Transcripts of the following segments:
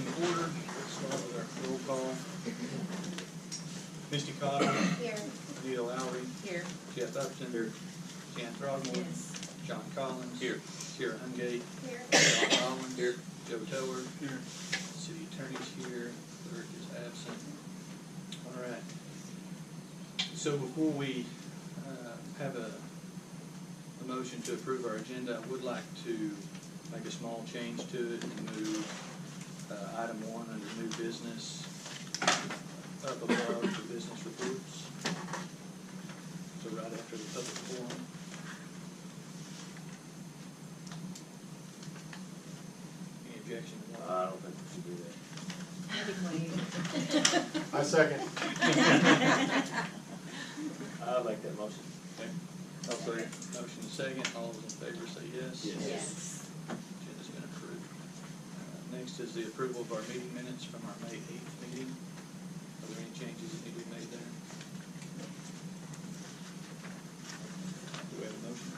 Order. Let's start with our roll call. Misty Cotter. Here. Anita Lowry. Here. Jeff Upton. Here. Jan Throgmorton. Yes. John Collins. Here. Shira Hungate. Here. John Rollins. Here. Joe Tower. Here. City Attorney's here. Clerk is absent. All right. So before we have a motion to approve our agenda, I would like to make a small change to it and move item 1 under new business up above the business reports. So right after the public forum. Any objection to that? I don't think we should do that. I second. I like that motion. Okay. Okay. Motion is second. All those in favor say yes. Yes. Yes. Agenda's been approved. Next is the approval of our meeting minutes from our May 8th meeting. Are there any changes that need to be made there? Do we have a motion?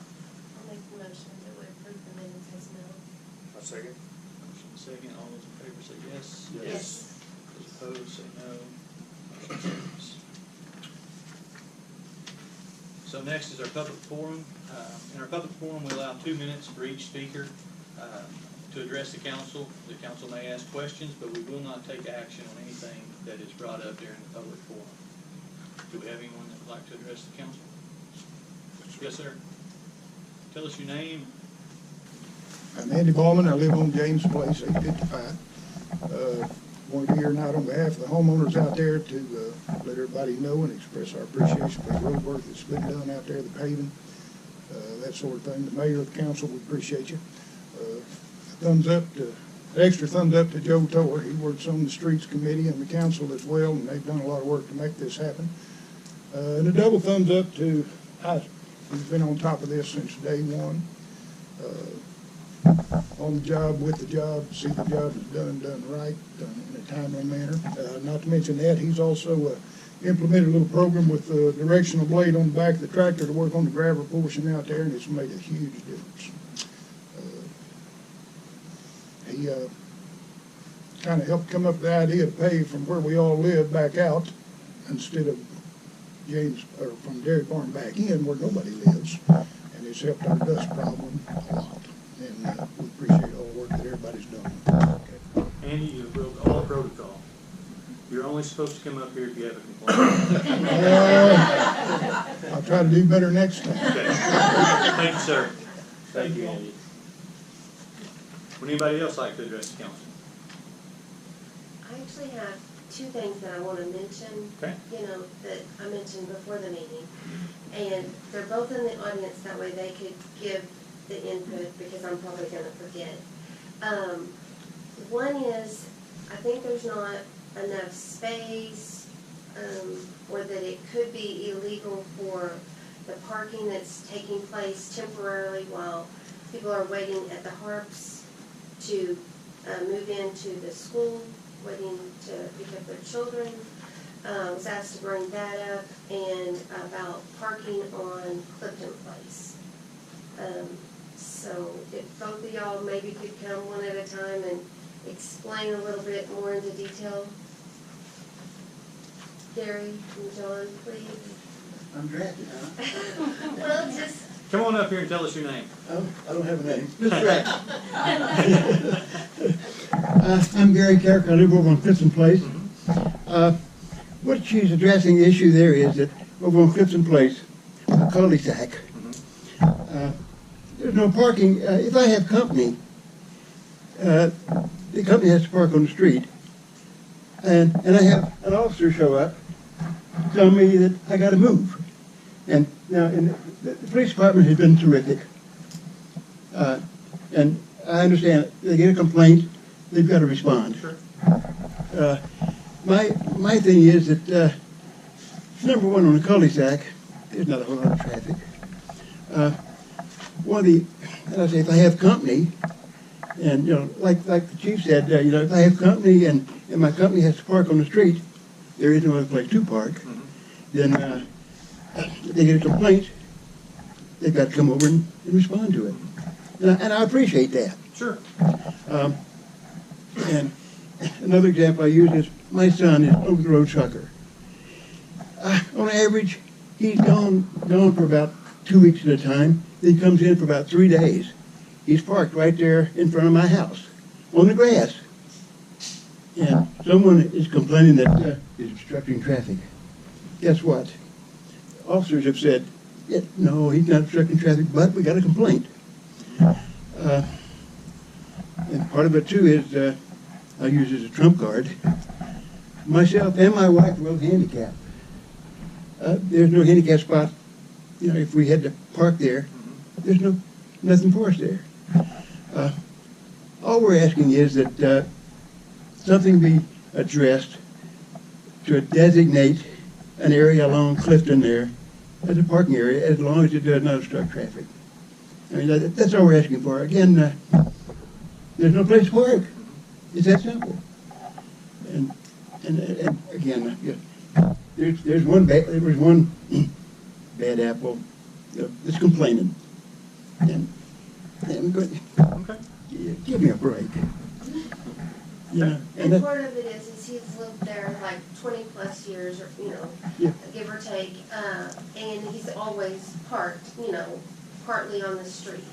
I'll make the motion that we approve the minutes as known. I second. Motion is second. All those in favor say yes. Yes. Those opposed say no. Motion carries. So next is our public forum. In our public forum, we allow 2 minutes for each speaker to address the council. The council may ask questions, but we will not take action on anything that is brought up during the public forum. Do we have anyone that would like to address the council? Yes, sir. Tell us your name. I'm Andy Ballman. I live on James Place, 855. Want to be here tonight on behalf of the homeowners out there to let everybody know and express our appreciation for the road work that's been done out there, the paving, that sort of thing. The mayor of the council, we appreciate you. Thumbs up to, extra thumbs up to Joe Tower. He works on the streets committee and the council as well, and they've done a lot of work to make this happen. And a double thumbs up to Isaac. He's been on top of this since day one. On the job, with the job, see the job is done right, done in a timely manner. Not to mention that, he's also implemented a little program with the directional blade on the back of the tractor to work on the gravel portion out there, and it's made a huge difference. He kind of helped come up with the idea to pave from where we all live back out instead of James, or from Dairy Farm back in where nobody lives, and it's helped our dust problem a lot. And we appreciate all the work that everybody's done. Okay. Andy, you broke all protocol. You're only supposed to come up here if you have a complaint. I'll try to do better next time. Okay. Thank you, sir. Thank you, Andy. Would anybody else like to address the council? I actually have 2 things that I want to mention, Okay. that I mentioned before the meeting. And they're both in the audience, that way they could give the input, because I'm probably going to forget. One is, I think there's not enough space, or that it could be illegal for the parking that's taking place temporarily while people are waiting at the Harps to move into the school, waiting to pick up their children. Was asked to bring that up, and about parking on Clifton Place. So if both of y'all maybe could come one at a time and explain a little bit more into detail. Gary and John, please. I'm drafted, huh? Well, just. Come on up here and tell us your name. Oh, I don't have a name. Mr. Rack. I'm Gary Carrick. I live over on Clifton Place. What she's addressing the issue there is that over on Clifton Place, a cul-de-sac, there's no parking. If I have company, the company has to park on the street, and I have an officer show up, tell me that I got to move. And now, the police department has been terrific, and I understand they get a complaint, they've got to respond. Sure. My thing is that number one, on the cul-de-sac, there's not a whole lot of traffic. And I say, if I have company, and like the chief said, if I have company and my company has to park on the street, there is no other place to park. Then if they get a complaint, they've got to come over and respond to it. And I appreciate that. Sure. And another example I use is my son is over-the-road trucker. On average, he's gone for about 2 weeks at a time, then comes in for about 3 days. He's parked right there in front of my house, on the grass. And someone is complaining that he's obstructing traffic. Guess what? Officers have said, yeah, no, he's not obstructing traffic, but we got a complaint. And part of it too is I use as a trump card. Myself and my wife are both handicapped. There's no handicap spot. You know, if we had to park there, there's nothing for us there. All we're asking is that something be addressed to designate an area along Clifton there as a parking area, as long as it does not obstruct traffic. I mean, that's all we're asking for. Again, there's no place to park. It's that simple. And again, there's one bad apple that's complaining. And Okay. give me a break. You know, And part of it is he's lived there like 20 plus years, or, you know, Yeah. give or take, and he's always parked, you know, partly on the street.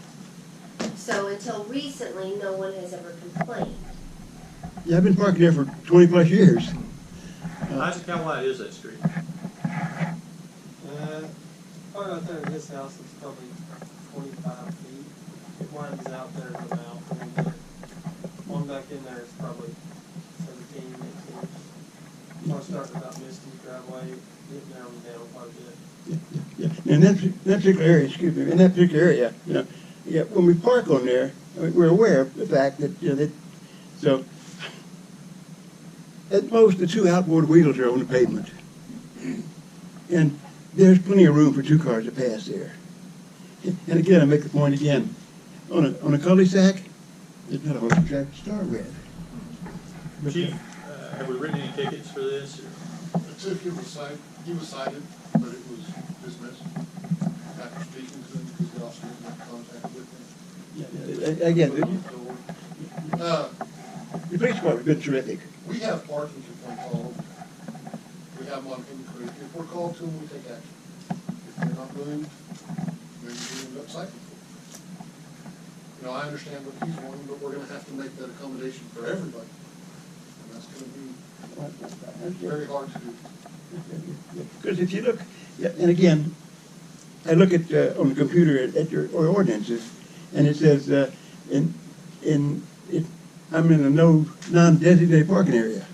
So until recently, no one has ever complained. yeah, I've been parking there for 20 plus years. Isaac, how wide is that street? Part out there in his house is probably 45 feet. It widens out there to the mouth a little bit. One back in there is probably 17, 18. I'll start about Misty's driveway, getting down quite a bit. Yeah. In that particular area, excuse me, in that particular area, you know, yeah, when we park on there, I mean, we're aware of the fact that, you know, so at most the 2 outboard wheels are on the pavement. And there's plenty of room for 2 cars to pass there. And again, I make the point again, on a cul-de-sac, there's not a whole lot of traffic to start with. Chief, have we written any tickets for this? Or? The ticket was cited, he was cited, but it was dismissed after speaking to him because the officer was in contact with him. Again, The the police department's been terrific. we have parking if we're called. We have them on Pin Creek. If we're called to them, we take action. If they're not moved, then we end up citing them. You know, I understand what he's wanting, but we're gonna have to make that accommodation for everybody. And that's gonna be very hard to do. Because if you look, yeah, and again, I look at on the computer at your ordinances, and it says I'm in a non-designated parking area.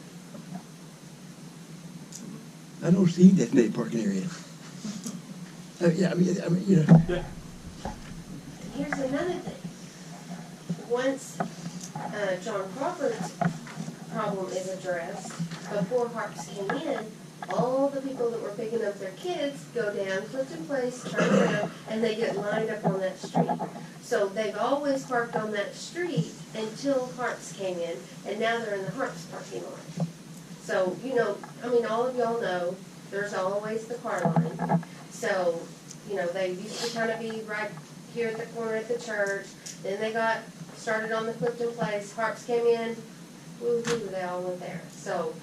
I don't see designated parking area. Yeah, I mean, you know. Yeah. Here's another thing. Once John Crawford's problem is addressed, before Harps came in, all the people that were picking up their kids go down Clifton Place, turn around, and they get lined up on that street. So they've always parked on that street until Harps came in, and now they're in the Harps parking lot. So, you know, I mean, all of y'all know, there's always the car line. So, you know, they used to kind of be right here at the corner at the church. Then they got started on the Clifton Place. Harps came in, woo-hoo, they all went there. So,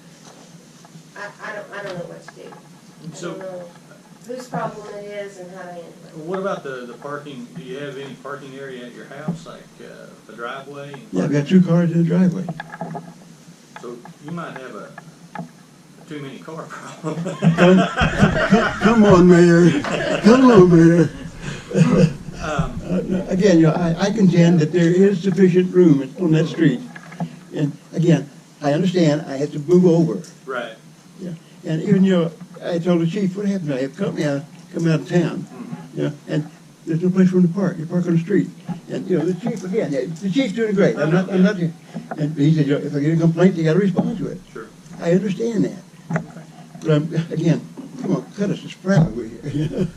I don't know what to do. I So, don't know whose problem it is and how to handle it. what about the parking? Do you have any parking area at your house, like a driveway? Yeah, I've got 2 cars in the driveway. So you might have a too many car problem. Come on, Mayor. Come on, Mayor. Um, Again, you know, I contend that there is sufficient room on that street. And again, I understand I have to move over. right. Yeah. And even, you know, I told the chief, what happens? I have company come out of town. You know, and there's no place for them to park. You park on the street. And, you know, the chief, again, the chief's doing great. I'm not, and he said, you know, if I get a complaint, you got to respond to it. Sure. I understand that. But again, come on, cut us a sprout over here.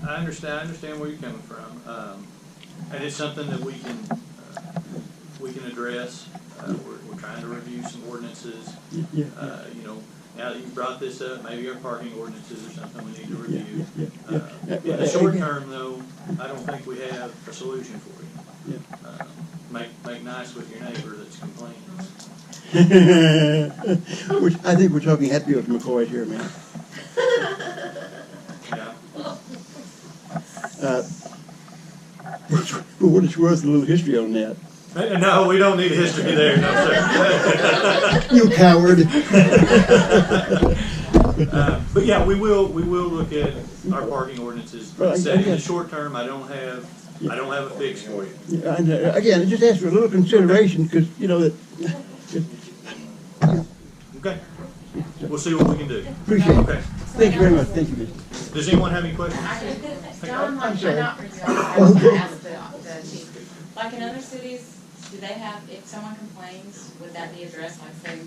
I understand where you're coming from, and it's something that we can address. We're trying to review some ordinances. Yeah. You know, now that you brought this up, maybe our parking ordinances are something we need to review. Yeah. In the short term, though, I don't think we have a solution for you. Yeah. Make nice with your neighbor that's complaining. Which, I think we're talking Hatfield McCoy here, man. Yeah. For what it's worth, a little history on that. No, we don't need a history there, no, sir. You coward. But yeah, we will look at our parking ordinances. Right, Say in the yeah. short term, I don't have a fix for you. Yeah, and again, I just ask for a little consideration, because, you know, that, Okay. We'll see what we can do. appreciate it. Okay. Thank you very much, thank you, Mr. Does anyone have any questions? John, I'm sorry. not for you, I was gonna ask the chief. Like in other cities, do they have, if someone complains, would that be addressed, like say,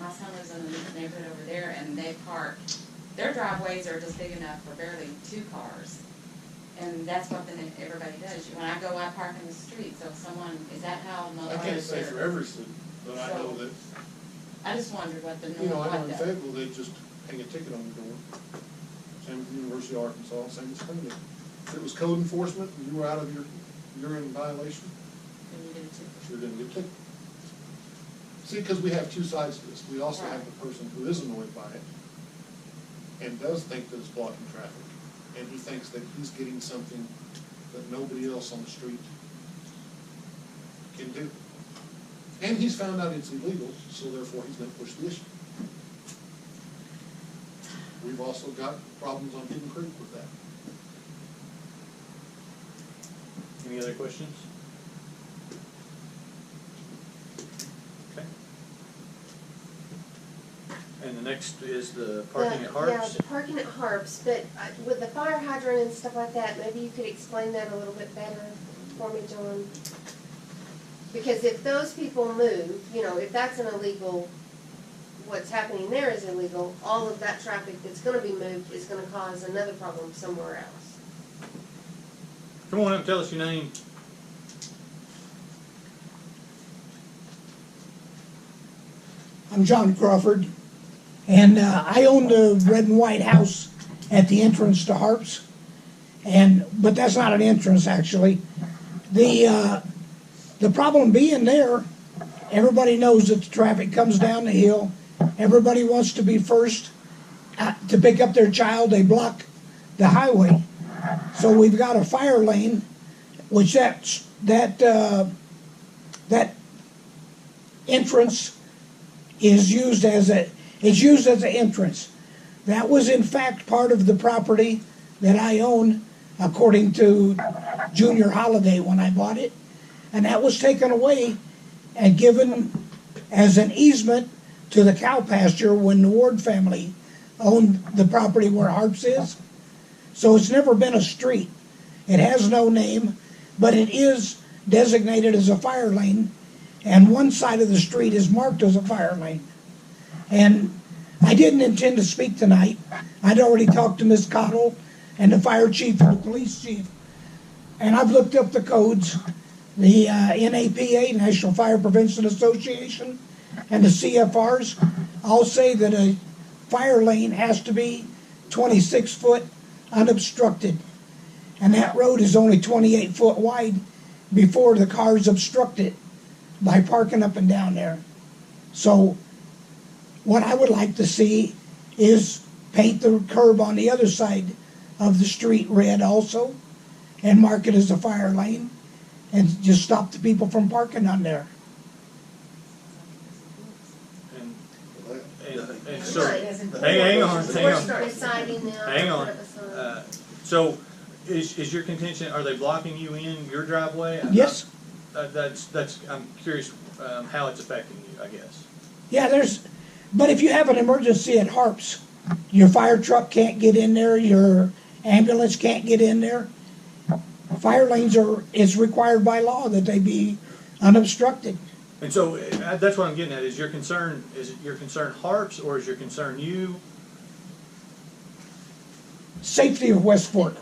my son lives in the neighborhood over there and they park, their driveways are just big enough for barely 2 cars. And that's what everybody does. When I go, I park in the street, so if someone, is that how most I can't say for every city, but I know that, I just wondered what the you know, normal, I know in what Fayetteville, they just hang a ticket on the door. Same with the University of Arkansas, same with Stony. If it was code enforcement and you were out of you're in violation, you do too. you're gonna get ticketed. See, because we have 2 sides to this. We also have the person who is annoyed by it and does think that it's blocking traffic. And he thinks that he's getting something that nobody else on the street can do. And he's found out it's illegal, so therefore he's gonna push the issue. We've also got problems on Hidden Creek with that. Any other questions? Okay. And the next is the parking at Yeah, Harps. the parking at Harps, but with the fire hydrant and stuff like that, maybe you could explain that a little bit better for me, John. Because if those people move, you know, if that's an illegal, what's happening there is illegal, all of that traffic that's gonna be moved is gonna cause another problem somewhere else. Come on up and tell us your name. I'm John Crawford, and I own the red and white house at the entrance to Harps, but that's not an entrance actually. The problem being there, everybody knows that the traffic comes down the hill. Everybody wants to be first to pick up their child. They block the highway, so we've got a fire lane, which that entrance is used as an entrance. That was in fact part of the property that I own, according to Junior Holiday when I bought it, and that was taken away and given as an easement to the cow pasture when the Ward family owned the property where Harps is. So it's never been a street. It has no name, but it is designated as a fire lane, and one side of the street is marked as a fire lane. And I didn't intend to speak tonight. I'd already talked to Ms. Cottle and the fire chief and the police chief, and I've looked up the codes. The NAPA, National Fire Prevention Association, and the CFRs all say that a fire lane has to be 26 foot unobstructed, and that road is only 28 foot wide before the cars obstruct it by parking up and down there. So what I would like to see is paint the curb on the other side of the street red also and mark it as a fire lane and just stop the people from parking on there. And so, Right. hang on. We're deciding now. Hang on. to put a sign. So, is your contention, are they blocking you in your driveway? Yes. I'm curious how it's affecting you, I guess. Yeah, but if you have an emergency at Harps, your fire truck can't get in there, your ambulance can't get in there. Fire lanes it's required by law that they be unobstructed. And so, that's what I'm getting at, is it your concern Harps, or is your concern you? Safety of West Fork.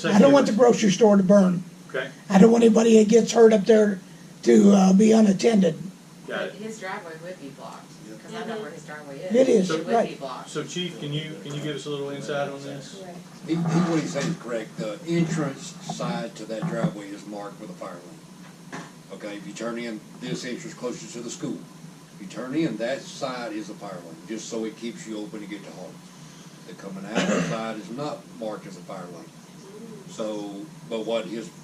I don't want the grocery store to burn. Okay, I don't want anybody that gets hurt up there to be unattended. got But it. his driveway would be blocked, because I know where his driveway is. It is, It would be right. blocked. So Chief, can you give us a little insight on this? What he's saying is correct. The entrance side to that driveway is marked with a fire lane. Okay, if you turn in this entrance closer to the school, You turn in, that side is a fire lane, just so it keeps you open to get to Harts. The coming out the side is not marked as a fire lane. So, but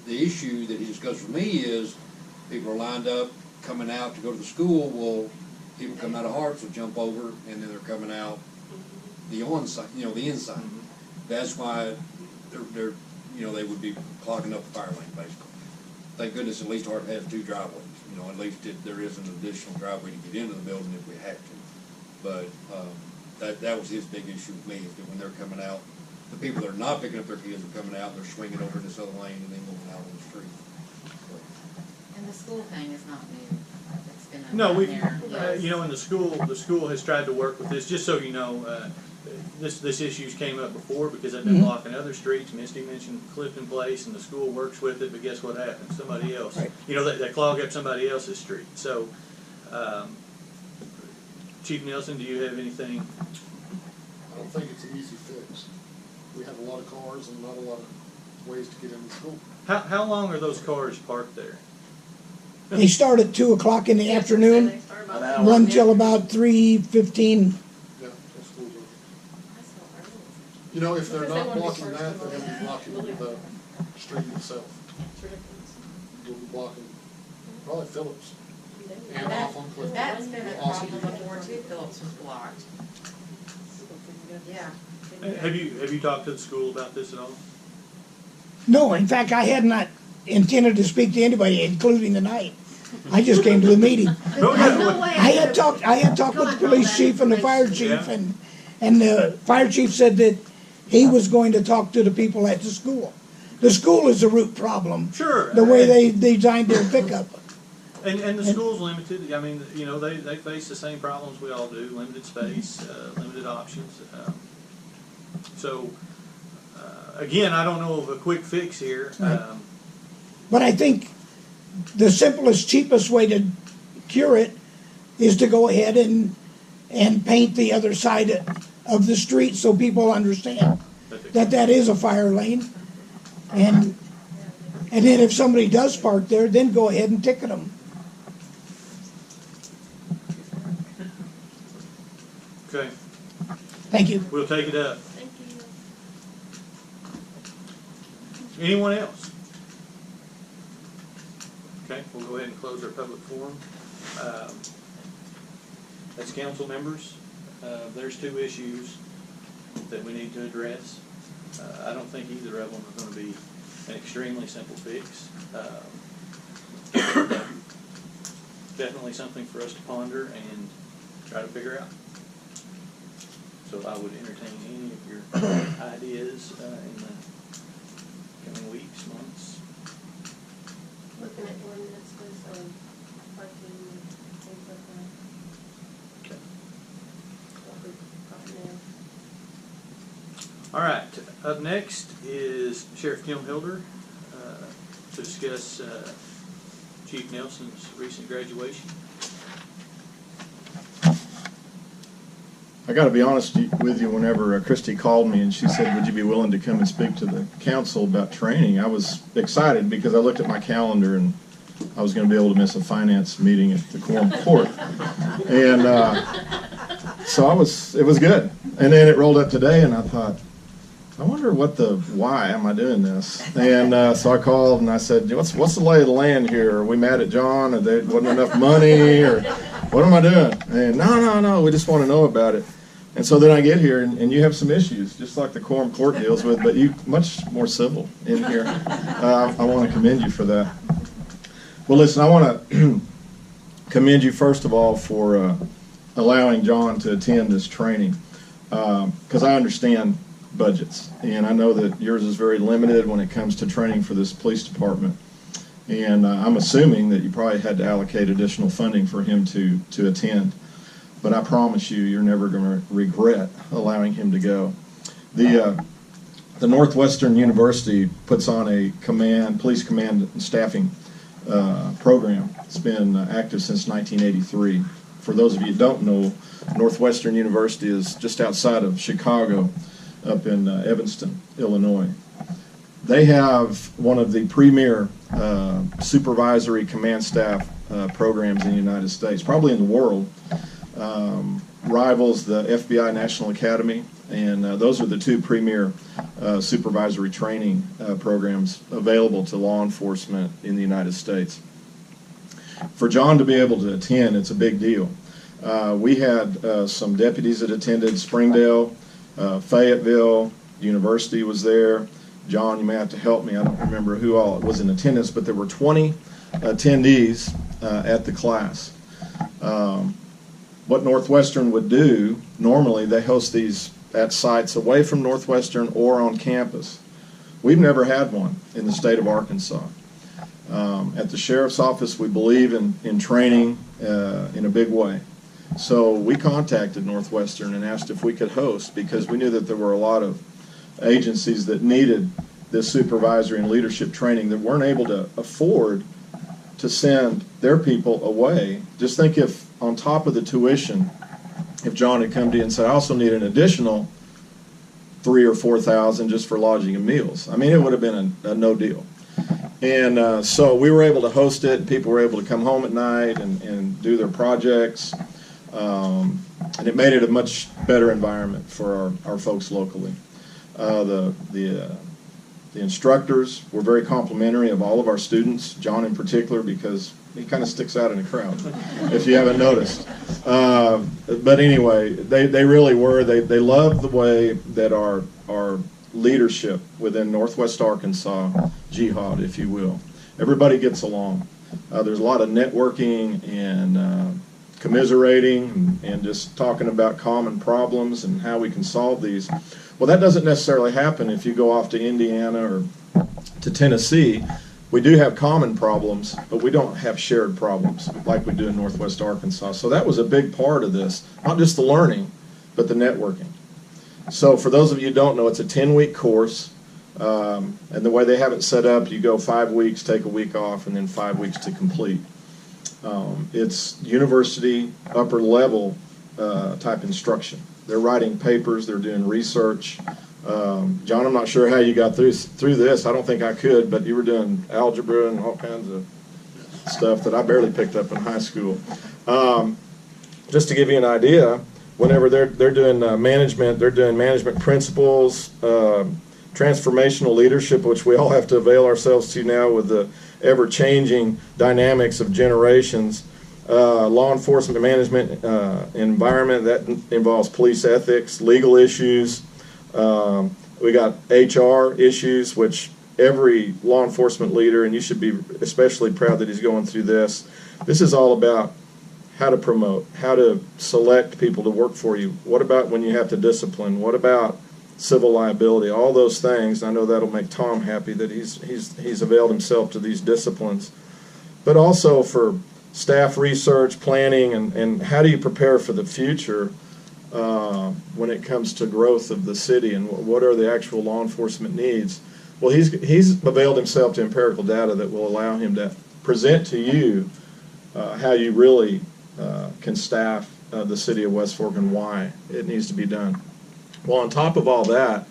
the issue that he discussed with me is, people are lined up coming out to go to the school, well, people coming out of Harts will jump over, and then they're coming out the onside, the inside. That's why they're they would be clogging up the fire lane, basically. Thank goodness at least Hart has 2 driveways, at least there is an additional driveway to get into the building if we had to. But, that was his big issue with me, is that when they're coming out, the people that are not picking up their kids are coming out, they're swinging over this other lane and then going out on the street. And the school thing is not new. It's been a No, nightmare. Yes. in the school has tried to work with this, just so you know, this issues came up before because they've been blocking other streets. Misty mentioned Clifton Place, and the school works with it, but guess what happens? Somebody else, Right. They clog up somebody else's street. So, Chief Nelson, do you have anything? I don't think it's an easy fix. We have a lot of cars and not a lot of ways to get into school. How long are those cars parked there? They start at 2 o'clock in the afternoon, run till about 3:15. Yeah, till school's over. That's so early. If they're Because they not wanna be blocking first that, in they're line. gonna be blocking the street itself. It's ridiculous. They'll be blocking probably Phillips and And off on Clifton. that's been a Also- problem before too, Phillips was blocked. Yeah. Have you talked to the school about this at all? No, in fact, I had not intended to speak to anybody, including tonight. I just came to the meeting. No, There's no way I had talked with the police chief and the fire chief, and the fire chief said that he was going to talk to the people at the school. The school is a root problem. Sure. The way they designed their pickup. And the school's limited. I mean, they face the same problems we all do: limited space, limited options. So, again, I don't know of a quick fix here. But I think the simplest, cheapest way to cure it is to go ahead and paint the other side of the street so people understand that is a fire lane. And then if somebody does park there, then go ahead and ticket them. Okay, Thank you. we'll take it up. Thank you. Anyone else? Okay, we'll go ahead and close our public forum. As council members, there's 2 issues that we need to address. I don't think either of them are going to be an extremely simple fix. Definitely something for us to ponder and try to figure out. So I would entertain any of your ideas in the coming weeks, months. Looking at ordinances on parking and things like that. Okay. What we've got now. All right, up next is Sheriff Kim Hilder to discuss Chief Nelson's recent graduation. I got to be honest with you, whenever Christy called me and she said, would you be willing to come and speak to the council about training, I was excited because I looked at my calendar and I was going to be able to miss a finance meeting at the Quorum Court. And so it was good. And then it rolled up today and I thought, I wonder why am I doing this? And so I called and I said, what's the lay of the land here? Are we mad at John? Or there wasn't enough money? Or what am I doing? And no, we just want to know about it. And so then I get here, and you have some issues, just like the Quorum Court deals with, but you much more civil in here. I want to commend you for that. Well, listen, I want to commend you, first of all, for allowing John to attend this training, because I understand budgets, and I know that yours is very limited when it comes to training for this police department. And I'm assuming that you probably had to allocate additional funding for him to attend. But I promise you're never going to regret allowing him to go. The Northwestern University puts on a police command and staffing program. It's been active since 1983. For those of you who don't know, Northwestern University is just outside of Chicago, up in Evanston, Illinois. They have one of the premier supervisory command staff programs in the United States, probably in the world. Rivals the FBI National Academy, and those are the two premier supervisory training programs available to law enforcement in the United States. For John to be able to attend, it's a big deal. We had some deputies that attended. Springdale, Fayetteville University was there. John, you may have to help me. I don't remember who all was in attendance, but there were 20 attendees at the class. What Northwestern would do, normally they host these at sites away from Northwestern or on campus. We've never had one in the state of Arkansas. At the sheriff's office, we believe in training in a big way. So we contacted Northwestern and asked if we could host, because we knew that there were a lot of agencies that needed this supervisory and leadership training that weren't able to afford to send their people away. Just think if on top of the tuition, if John had come to you and said, I also need an additional $3,000 or $4,000 just for lodging and meals. I mean, it would have been a no deal. And so we were able to host it, and people were able to come home at night and do their projects. And it made it a much better environment for our folks locally. The instructors were very complimentary of all of our students, John in particular, because he kind of sticks out in a crowd, if you haven't noticed. But anyway, they really were. They loved the way that our leadership within Northwest Arkansas, jihad, if you will. Everybody gets along. There's a lot of networking and commiserating and just talking about common problems and how we can solve these. Well, that doesn't necessarily happen if you go off to Indiana or to Tennessee. We do have common problems, but we don't have shared problems like we do in Northwest Arkansas. So that was a big part of this, not just the learning, but the networking. So for those of you who don't know, it's a 10-week course, and the way they have it set up, you go 5 weeks, take a week off, and then 5 weeks to complete. It's university, upper level type instruction. They're writing papers, they're doing research. John, I'm not sure how you got through this. I don't think I could, but you were doing algebra and all kinds of stuff that I barely picked up in high school. Just to give you an idea, whenever they're doing management, they're doing management principles, transformational leadership, which we all have to avail ourselves to now with the ever-changing dynamics of generations. Law enforcement management environment, that involves police ethics, legal issues. We got HR issues, which every law enforcement leader, and you should be especially proud that he's going through this. This is all about how to promote, how to select people to work for you. What about when you have to discipline? What about civil liability? All those things. I know that'll make Tom happy that he's availed himself to these disciplines. But also for staff research, planning, and how do you prepare for the future when it comes to growth of the city and what are the actual law enforcement needs. Well, he's availed himself to empirical data that will allow him to present to you how you really can staff the city of West Fork and why it needs to be done. Well, on top of all that,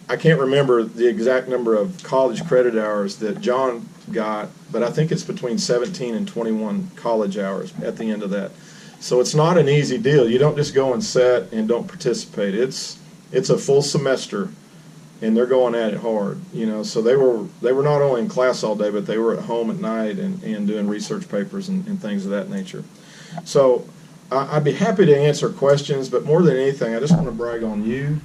I can't remember the exact number of college credit hours that John got, but I think it's between 17 and 21 college hours at the end of that. So it's not an easy deal. You don't just go and sit and don't participate. It's a full semester, and they're going at it hard. You know, so they were not only in class all day, but they were at home at night and doing research papers and things of that nature. So I'd be happy to answer questions, but more than anything, I just want to brag on you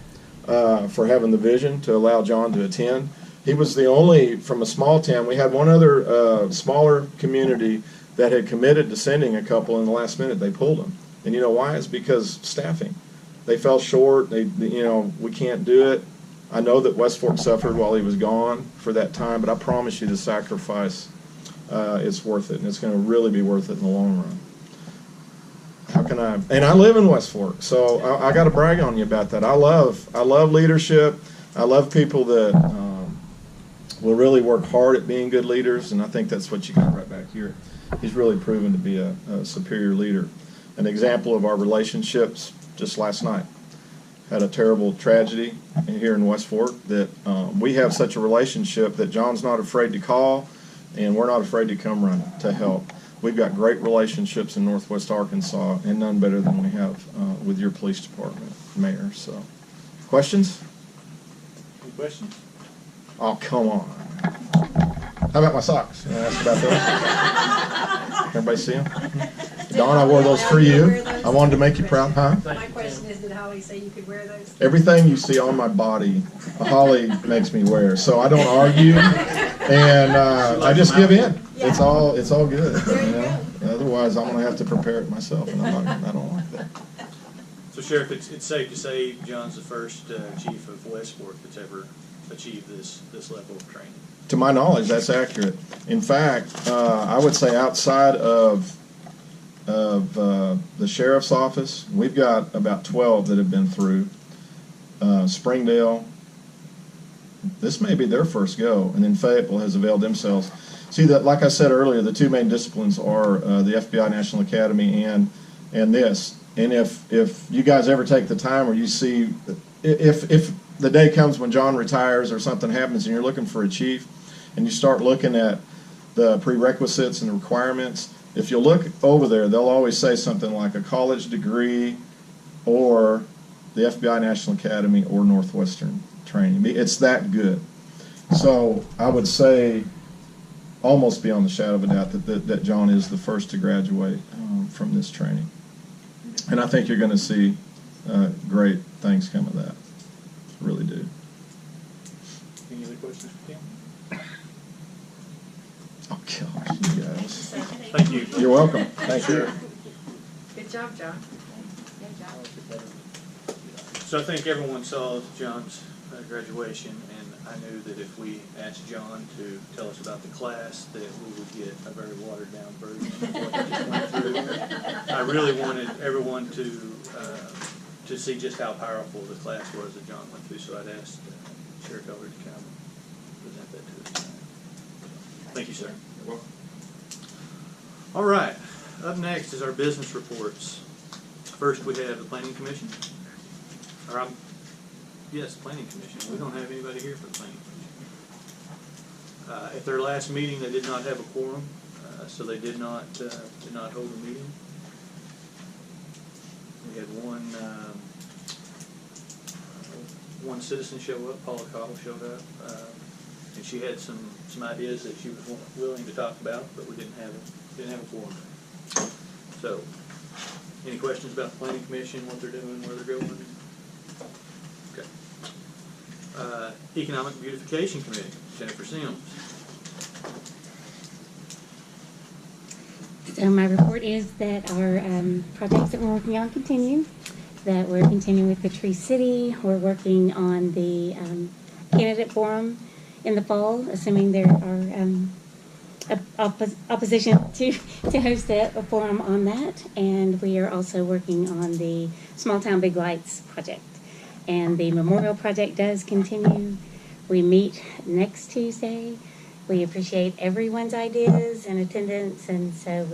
for having the vision to allow John to attend. He was the only, from a small town. We had one other smaller community that had committed to sending a couple in the last minute. They pulled them. And you know why? It's because staffing. They fell short. We can't do it. I know that West Fork suffered while he was gone for that time, but I promise you the sacrifice, it's worth it, and it's going to really be worth it in the long run. And I live in West Fork, so I got to brag on you about that. I love leadership. I love people that will really work hard at being good leaders, and I think that's what you got right back here. He's really proven to be a superior leader. An example of our relationships, just last night, had a terrible tragedy here in West Fork that we have such a relationship that John's not afraid to call, and we're not afraid to come run to help. we've got great relationships in Northwest Arkansas, and none better than we have with your police department, Mayor. So, questions? Any questions? Oh, come on. How about my socks? You want to ask about those? Everybody see them? Don, I wore those for you. I wanted to make you proud, huh? My question is, did Holly say you could wear those? Everything you see on my body, Holly makes me wear. So I don't argue, and I just give in. It's all good. You know? Otherwise, I'm gonna have to prepare it myself, and I don't like that. So Sheriff, it's safe to say John's the first chief of Westport that's ever achieved this level of training. To my knowledge, that's accurate. In fact, I would say outside of the sheriff's office, we've got about 12 that have been through. Springdale, this may be their first go, and then Fayetteville has availed themselves. See, that, like I said earlier, the two main disciplines are the FBI National Academy and this. And if you guys ever take the time, or you see, if the day comes when John retires or something happens and you're looking for a chief, and you start looking at the prerequisites and the requirements, if you look over there, they'll always say something like a college degree or the FBI National Academy or Northwestern training. It's that good. So I would say, almost beyond the shadow of a doubt, that John is the first to graduate from this training. And I think you're going to see great things come of that. I really do. Any other questions for Tim? Oh, gosh, you guys. Thank you. You're welcome. Thank you. Good job, John. Good job. So I think everyone saw John's graduation, and I knew that if we asked John to tell us about the class, that we would get a very watered-down version of what he just went through. I really wanted everyone to see just how powerful the class was that John went through, so I'd asked Sheriff Elder to come present that to us tonight. Thank you, sir. You're welcome. All right, up next is our business reports. First, we have the Planning Commission. Yes, Planning Commission. We don't have anybody here for the Planning Commission. At their last meeting, they did not have a quorum, so they did not hold a meeting. We had one citizen show up. Paula Cottle showed up, and she had some ideas that she was willing to talk about, but we didn't have a quorum. So, any questions about the Planning Commission, what they're doing, where they're going? Okay. Economic Beautification Committee, Jennifer Sims. So my report is that our projects that we're working on continue, that we're continuing with the Tree City. We're working on the candidate forum in the fall, assuming there are opposition to host a forum on that. And we are also working on the Small Town Big Lights project. And the memorial project does continue. We meet next Tuesday. We appreciate everyone's ideas and attendance, and so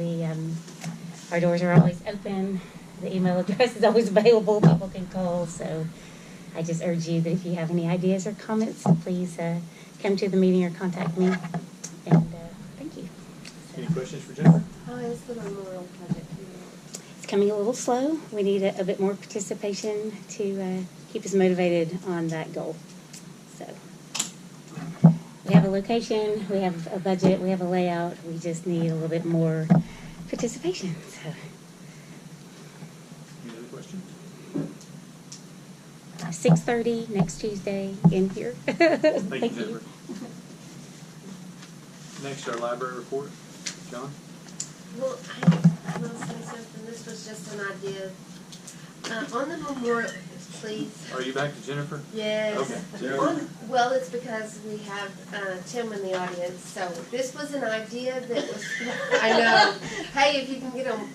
our doors are always open. The email address is always available. People can call. So I just urge you that if you have any ideas or comments, please come to the meeting or contact me. And thank you. Any questions for Jennifer? How is the memorial project coming? It's coming a little slow. We need a bit more participation to keep us motivated on that goal. So we have a location, we have a budget, we have a layout. We just need a little bit more participation. So. Any other questions? 6:30 next Tuesday in here. Thank you, Jennifer. Next, our library report. John? Well, I will say something. This was just an idea. On the memorial, please. Are you back to Jennifer? Yes. Okay. Well, it's because we have Tim in the audience. So this was an idea that was, I know. Hey, if you can get them.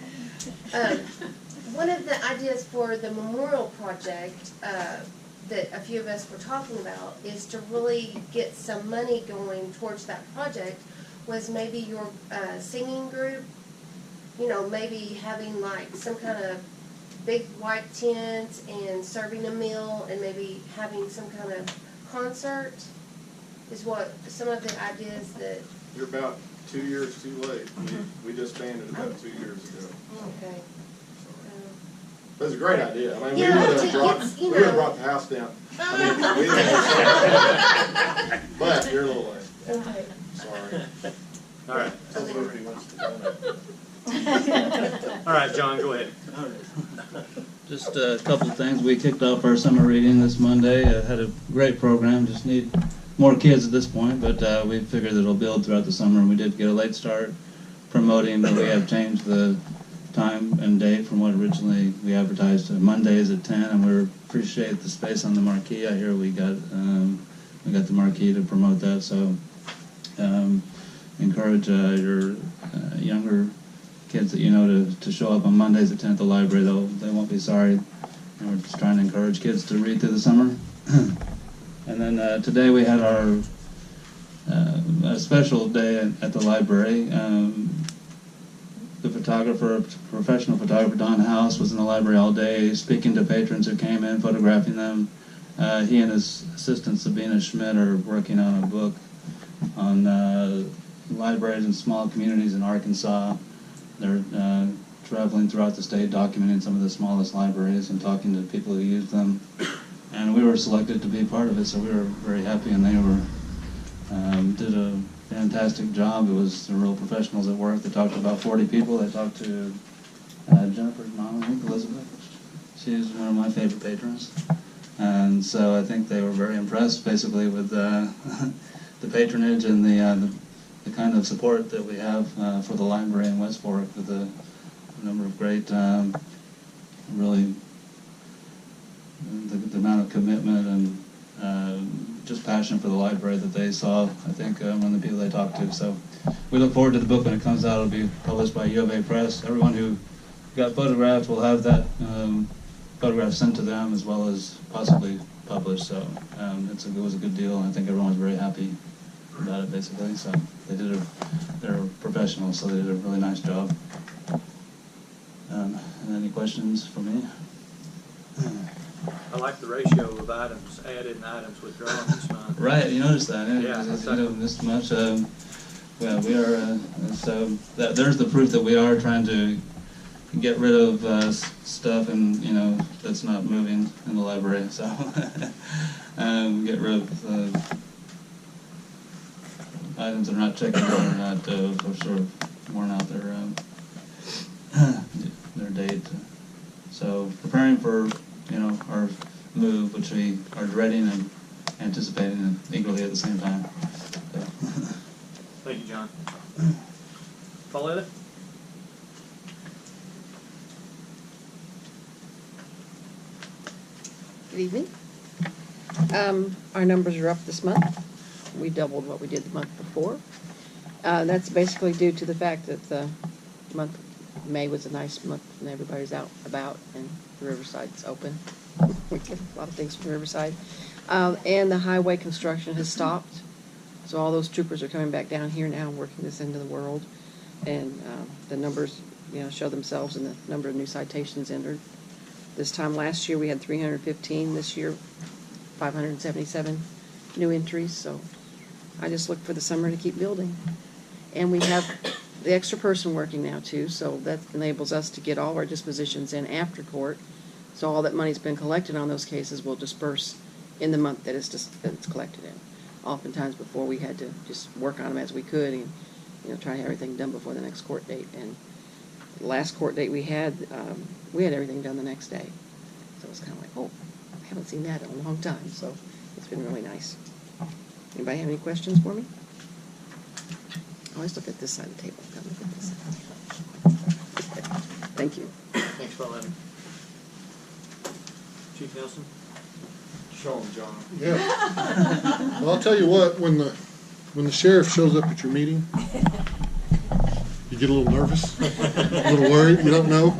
One of the ideas for the memorial project that a few of us were talking about is to really get some money going towards that project was maybe your singing group, maybe having like some kind of big white tent and serving a meal and maybe having some kind of concert is what some of the ideas that... You're about 2 years too late. We disbanded about 2 years ago. Okay. But it's a great idea. I mean, we Yeah, would have brought, it's, we you would have know. brought the house down. I mean, we didn't. But you're a little late. Okay. Sorry. All right. Somebody wants to donate. All right, John, go ahead. Just a couple of things. We kicked off our summer reading this Monday. Had a great program. Just need more kids at this point, but we figured that it'll build throughout the summer. And we did get a late start promoting, but we have changed the time and date from what originally we advertised. Mondays at 10, and we appreciate the space on the marquee. I hear we got the marquee to promote that. So encourage your younger kids that you know to show up on Mondays at 10 at the library. They won't be sorry. And we're just trying to encourage kids to read through the summer. And then today we had our a special day at the library. The professional photographer Don House was in the library all day, speaking to patrons who came in, photographing them. He and his assistant Sabina Schmidt are working on a book on libraries in small communities in Arkansas. They're traveling throughout the state, documenting some of the smallest libraries and talking to people who use them. And we were selected to be part of it, so we were very happy, and they did a fantastic job. It was the real professionals at work. They talked to about 40 people. They talked to Jennifer's mom, I think, Elizabeth. She's one of my favorite patrons. And so I think they were very impressed, basically, with the patronage and the kind of support that we have for the library in West Fork, with a number of great, really, the amount of commitment and just passion for the library that they saw, I think, among the people they talked to. So we look forward to the book when it comes out. It'll be published by U of A Press. Everyone who got photographed will have that photograph sent to them, as well as possibly published. So it was a good deal, and I think everyone was very happy about it, basically. So they're professionals, so they did a really nice job. And any questions for me? I like the ratio of items added and items withdrawn this month. Right, you noticed that, Yeah, It's, this much. Well, we are. So there's the proof that we are trying to get rid of stuff, and that's not moving in the library. So get rid of items that are not checking out or not sort of worn out their date. So preparing for our move, which we are dreading and anticipating and eagerly at the same time. So. Thank you, John. Pauletta? Good evening. Our numbers are up this month. We doubled what we did the month before. That's basically due to the fact that the month May was a nice month and everybody's out about and Riverside's open. We get a lot of things from Riverside. And the highway construction has stopped. So all those troopers are coming back down here now, working this into the world. And the numbers, show themselves in the number of new citations entered. This time last year we had 315. This year, 577 new entries. So I just look for the summer to keep building. And we have the extra person working now too, so that enables us to get all our dispositions in after court. So all that money's been collected on those cases will disperse in the month that it's collected in. Oftentimes before we had to just work on them as we could and try to have everything done before the next court date. And the last court date we had everything done the next day. So it was kind of like, oh, I haven't seen that in a long time. So it's been really nice. Anybody have any questions for me? Always look at this side of the table. Gotta look at this side of the table. Thank you. Thanks, Pauletta. Chief Nelson? Show 'em, John. Yeah. Well, I'll tell you what, when the sheriff shows up at your meeting, you get a little nervous, a little worried, you don't know.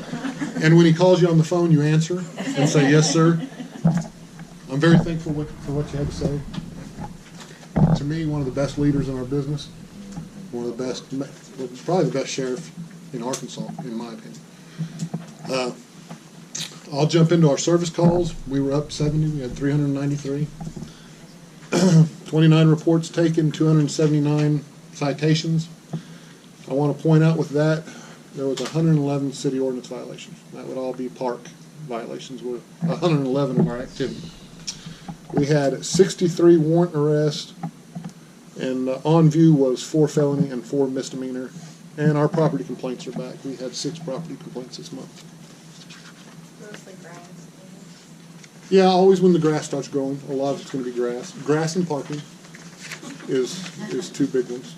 And when he calls you on the phone, you answer and say, yes, sir. I'm very thankful for what you had to say. To me, one of the best leaders in our business. One of the best, probably the best sheriff in Arkansas, in my opinion. I'll jump into our service calls. We were up 70. We had 393. 29 reports taken, 279 citations. I want to point out with that, there was 111 city ordinance violations. That would all be park violations with 111 of our activity. We had 63 warrant arrests, and on view was 4 felony and 4 misdemeanor. And our property complaints are back. We had 6 property complaints this month. Mostly grass. Yeah, always when the grass starts growing, a lot of it's going to be grass. Grass and parking is 2 big ones.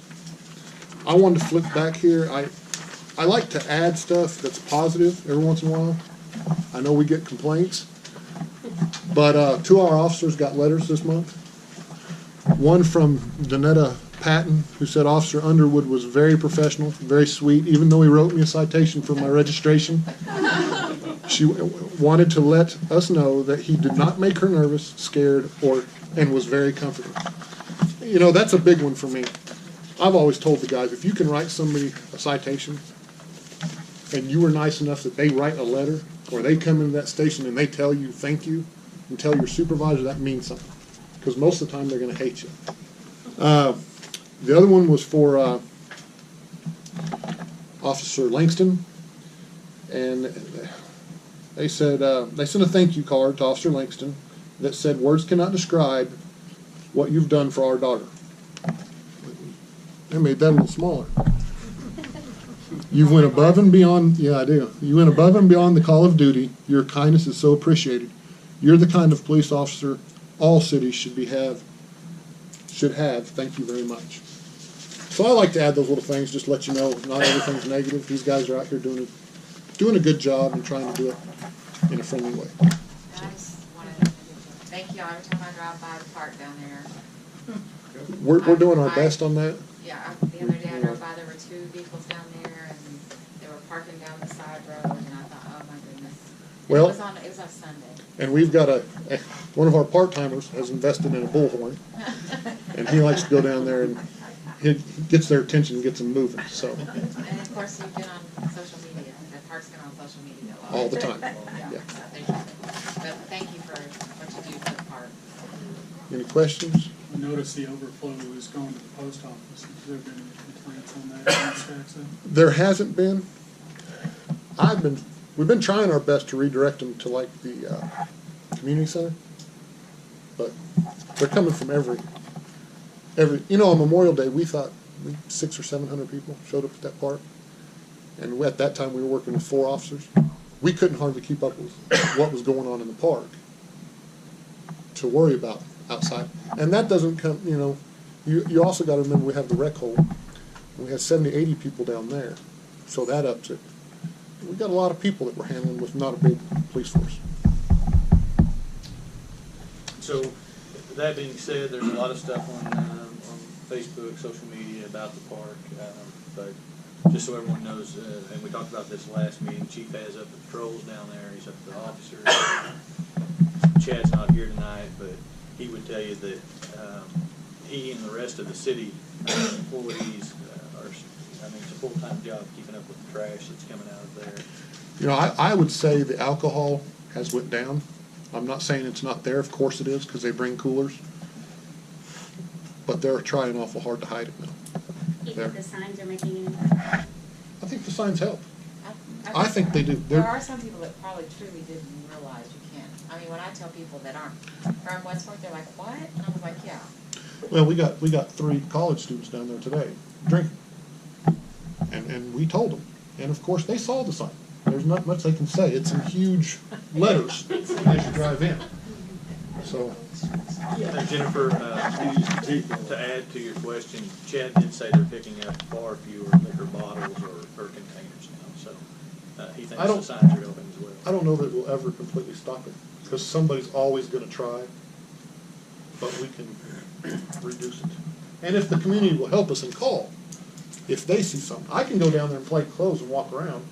I wanted to flip back here. I like to add stuff that's positive every once in a while. I know we get complaints, but 2 of our officers got letters this month. One from Donetta Patton, who said Officer Underwood was very professional, very sweet, even though he wrote me a citation for my registration. She wanted to let us know that he did not make her nervous, scared, and was very comforting. You know, that's a big one for me. I've always told the guys, if you can write somebody a citation, and you were nice enough that they write a letter, or they come into that station and they tell you thank you, and tell your supervisor, that means something. Because most of the time they're going to hate you. The other one was for Officer Langston, and they said they sent a thank you card to Officer Langston that said, "Words cannot describe what you've done for our daughter." They made that a little smaller. You went above and beyond. Yeah, I do. You went above and beyond the call of duty. Your kindness is so appreciated. You're the kind of police officer all cities should have. Thank you very much. So I like to add those little things, just to let you know not everything's negative. These guys are out here doing a good job and trying to do it in a friendly way. I just wanted to thank you every time I drive by the park down there. We're doing our best on that. Yeah, the other day I drove by, there were 2 vehicles down there, and they were parking down the side road, and I thought, oh my goodness. And Well, it was on Sunday. and we've got one of our part-timers has invested in a bullhorn, and he likes to go down there and he gets their attention and gets them moving, so. And of course, you've been on social media, the park's been on social media a lot. All the time, Yeah, yeah. so thank you. But thank you for what you do for the park. Any questions? I noticed the overflow is going to the post office. Has there been any complaints on that? There hasn't been. We've been trying our best to redirect them to like the community center, but they're coming from every. On Memorial Day, we thought 600 or 700 people showed up at that park, and at that time we were working with 4 officers. We couldn't hardly keep up with what was going on in the park to worry about outside. And that doesn't come, you also got to remember we have the rec hole. We had 70, 80 people down there, so that ups it. We got a lot of people that we're handling with not a big police force. So, that being said, there's a lot of stuff on Facebook, social media about the park, but just so everyone knows, and we talked about this last meeting, Chief has up the patrols down there, he's up the officers. Chad's not here tonight, but he would tell you that he and the rest of the city employees it's a full-time job keeping up with the trash that's coming out of there. I would say the alcohol has went down. I'm not saying it's not there, of course it is, because they bring coolers. But they're trying awful hard to hide it now. You think the signs are making any? I think the signs help. I think they do. There are some people that probably truly didn't realize you can't. I mean, when I tell people that aren't from West Fork, they're like, what? And I was like, yeah. Well, we got 3 college students down there today drinking. And we told them. And of course, they saw the sign. There's not much they can say. It's in huge letters as you drive in. So. Jennifer, to add to your question, Chad did say they're picking up far fewer liquor bottles or containers now, so he thinks the signs are helping as well. I don't know that we'll ever completely stop it, because somebody's always going to try, but we can reduce it. And if the community will help us and call, if they see something, I can go down there and play clothes and walk around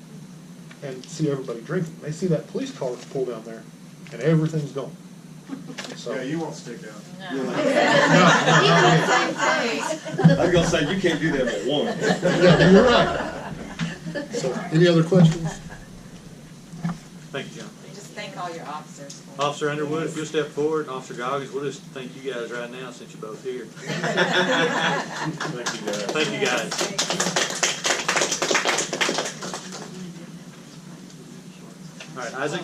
and see everybody drinking. They see that police car pull down there, and everything's gone. So. Yeah, you won't stick out. No. I was gonna say, you can't do that but one. Yeah, you're right. So, any other questions? Thank you, John. Just thank all your officers. Officer Underwood, if you'll step forward, and Officer Goggins, we'll just thank you guys right now since you're both here. Thank you, guys. Thank you, guys. All right, Isaac?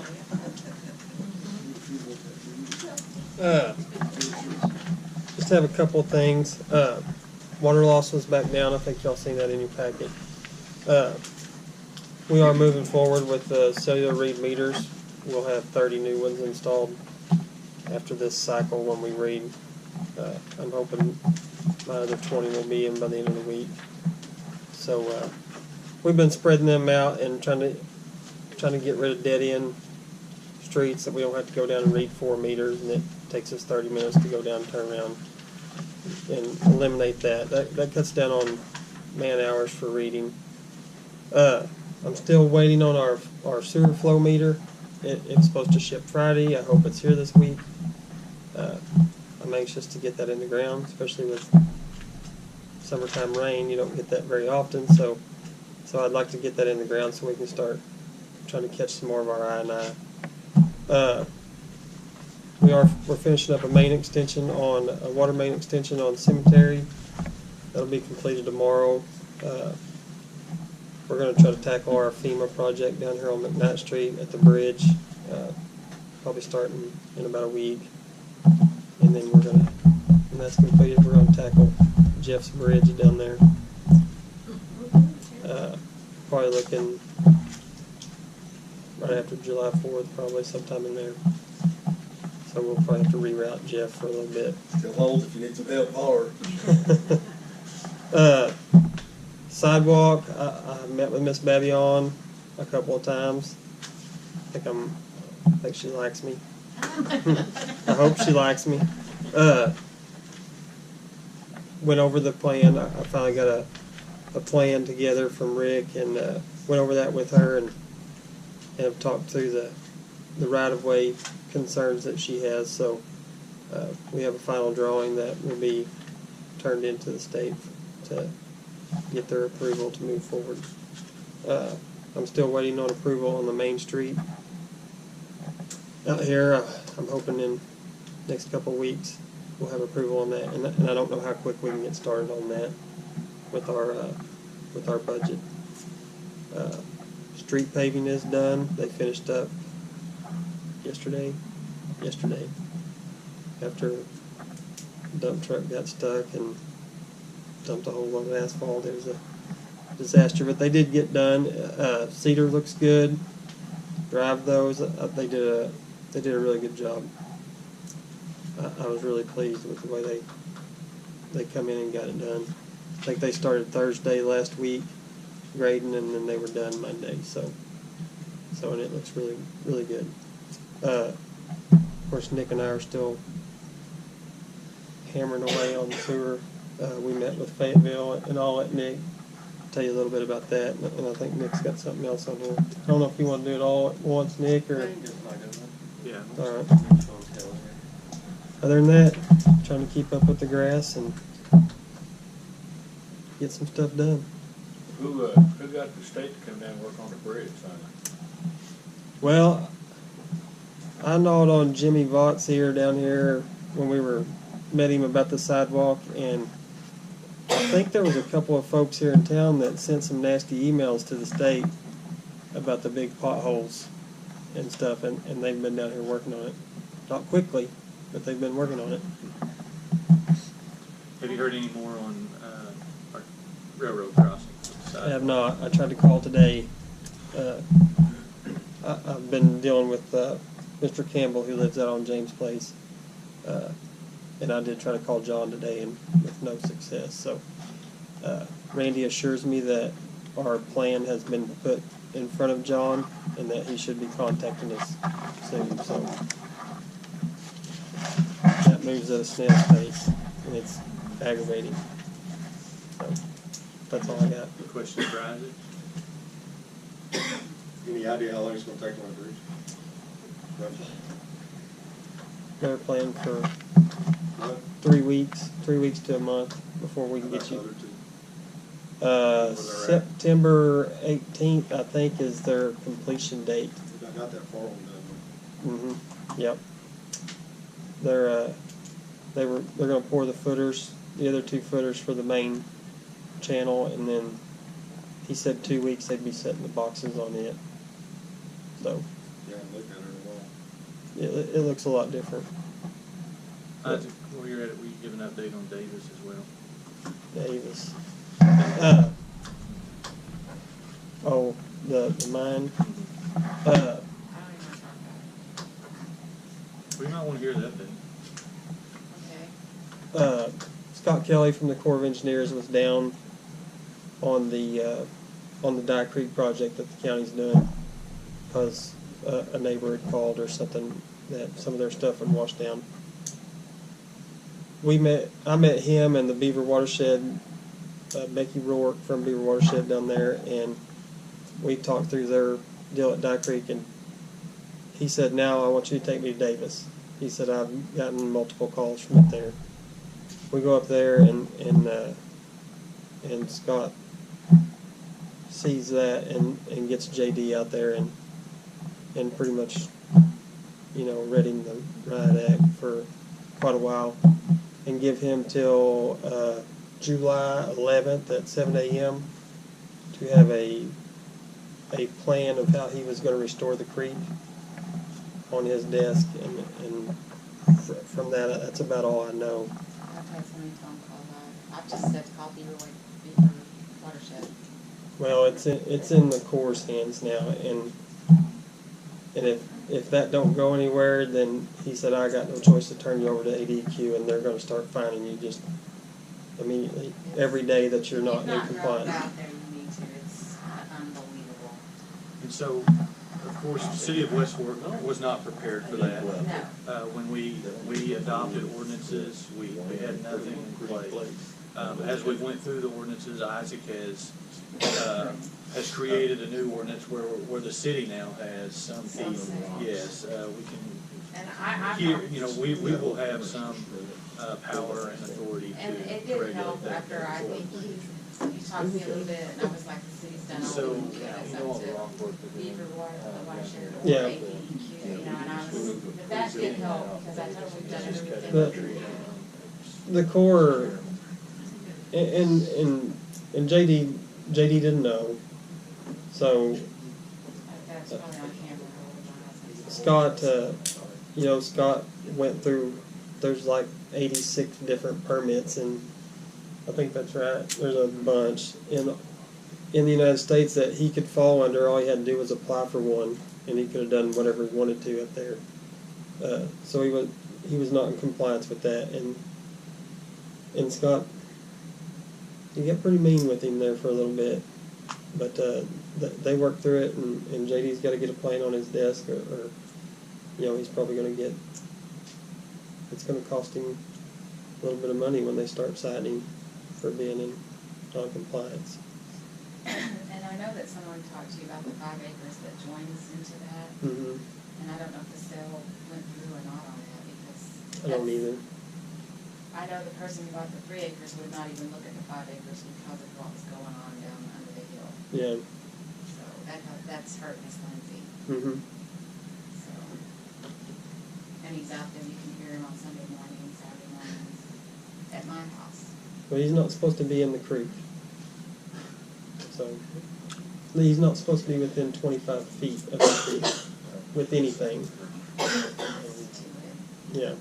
Just have a couple of things. Water loss was back down. I think y'all seen that in your packet. We are moving forward with the cellular read meters. We'll have 30 new ones installed after this cycle when we read. I'm hoping my other 20 will be in by the end of the week. So we've been spreading them out and trying to get rid of dead end streets that we don't have to go down and read 4 meters, and it takes us 30 minutes to go down and turn around and eliminate that. That cuts down on man hours for reading. I'm still waiting on our sewer flow meter. It's supposed to ship Friday. I hope it's here this week. I'm anxious to get that in the ground, especially with summertime rain. You don't get that very often, so I'd like to get that in the ground so we can start trying to catch some more of our I&I. We're finishing up a water main extension on Cemetery. That'll be completed tomorrow. We're going to try to tackle our FEMA project down here on McKnight Street at the bridge, probably starting in about a week. And then when that's completed, we're going to tackle Jeff's Bridge down there. Probably looking right after July 4th, probably sometime in there. So we'll probably have to reroute Jeff for a little bit. Still holds if you need some help, holler. Sidewalk, I met with Miss Babion a couple of times. I think she likes me. I hope she likes me. Went over the plan. I finally got a plan together from Rick, and went over that with her, and have talked through the right-of-way concerns that she has. So we have a final drawing that will be turned into the state to get their approval to move forward. I'm still waiting on approval on the Main Street out here. I'm hoping in next couple of weeks we'll have approval on that, and I don't know how quick we can get started on that with our budget. Street paving is done. They finished up yesterday after the dump truck got stuck and dumped a whole lot of asphalt. It was a disaster, but they did get done. Cedar looks good. Drive those. They did a really good job. I was really pleased with the way they come in and got it done. I think they started Thursday last week grading, and then they were done Monday. So and it looks really, really good. Of course, Nick and I are still hammering away on the sewer. We met with Fayetteville, and I'll let Nick tell you a little bit about that. And I think Nick's got something else on here. I don't know if you want to do it all at once, Nick, or... Yeah. All right. Other than that, trying to keep up with the grass and get some stuff done. Who got the state to come down and work on the bridge finally? Well, I gnawed on Jimmy Votts here down here when we met him about the sidewalk, and I think there was a couple of folks here in town that sent some nasty emails to the state about the big potholes and stuff, and they've been down here working on it. Not quickly, but they've been working on it. Have you heard any more on our railroad crossing? I have not. I tried to call today. I've been dealing with Mr. Campbell, who lives out on James Place, and I did try to call John today, and with no success. So Randy assures me that our plan has been put in front of John, and that he should be contacting us soon. So that moves at a snail's pace, and it's aggravating. So that's all I got. The question for Isaac. Any idea how long it's gonna take on the bridge? They're planning for 3 weeks to a month before we can get you. September 18th, I think, is their completion date. I got that far on done. Yep. They're going to pour the footers, the other 2 footers for the main channel, and then he said 2 weeks they'd be setting the boxes on it. So. Yeah, I looked at it a while. It looks a lot different. Isaac, while you're at it, will you give an update on Davis as well? Davis. Oh, the mine. We might want to hear that update. Okay. Scott Kelly from the Corps of Engineers was down on the Dye Creek project that the county's doing because a neighbor had called or something that some of their stuff had washed down. I met him and the Beaver Watershed, Becky Rourke from Beaver Watershed down there, and we talked through their deal at Dye Creek, and he said, now I want you to take me to Davis. He said, I've gotten multiple calls from up there. We go up there, and Scott sees that and gets JD out there and pretty much, ready the riot act for quite a while, and give him till July 11th at 7 a.m. to have a plan of how he was going to restore the creek on his desk, and from that, that's about all I know. I've had so many phone calls. I've just said call Beaver Watershed. Well, it's in the Corps' hands now, and if that don't go anywhere, then he said, I got no choice to turn you over to ADQ, and they're going to start fining you just immediately every day that you're not in compliance. Out there, you need to. It's unbelievable. And so, of course, the city of West Fork was not prepared for that. No. When we adopted ordinances, we had nothing in place. As we went through the ordinances, Isaac has created a new ordinance where the city now has some fees. Yes, we can. And Here, we will have some power and authority and to it did regulate help that. after I think you talked to me a little bit, and I was like, the city's done all So, we can do. It's up to Beaver Watershed or Yeah. APQ, and I was, but that did help because I told we've done everything. The Corps and JD didn't know, so That's probably on camera. Scott, Scott went through, there's like 86 different permits, and I think that's right, there's a bunch in the United States that he could fall under. All he had to do was apply for one, and he could have done whatever he wanted to up there. So he was not in compliance with that, and Scott, he got pretty mean with him there for a little bit, but they worked through it, and JD's got to get a plan on his desk, or he's probably going to get, it's going to cost him a little bit of money when they start citing him for being in non-compliance. And I know that someone talked to you about the 5 acres that joins into that, Mm-hmm. and I don't know if the sale went through or not on that, because I don't either. I know the person who bought the 3 acres would not even look at the 5 acres because of what was going on down under the hill. Yeah. So that's hurt Miss Lindsay. Mm-hmm. So, and he's out there, you can hear him on Sunday mornings, Saturday mornings, at my house. Well, he's not supposed to be in the creek. So, he's not supposed to be within 25 feet of the creek with anything. Yeah.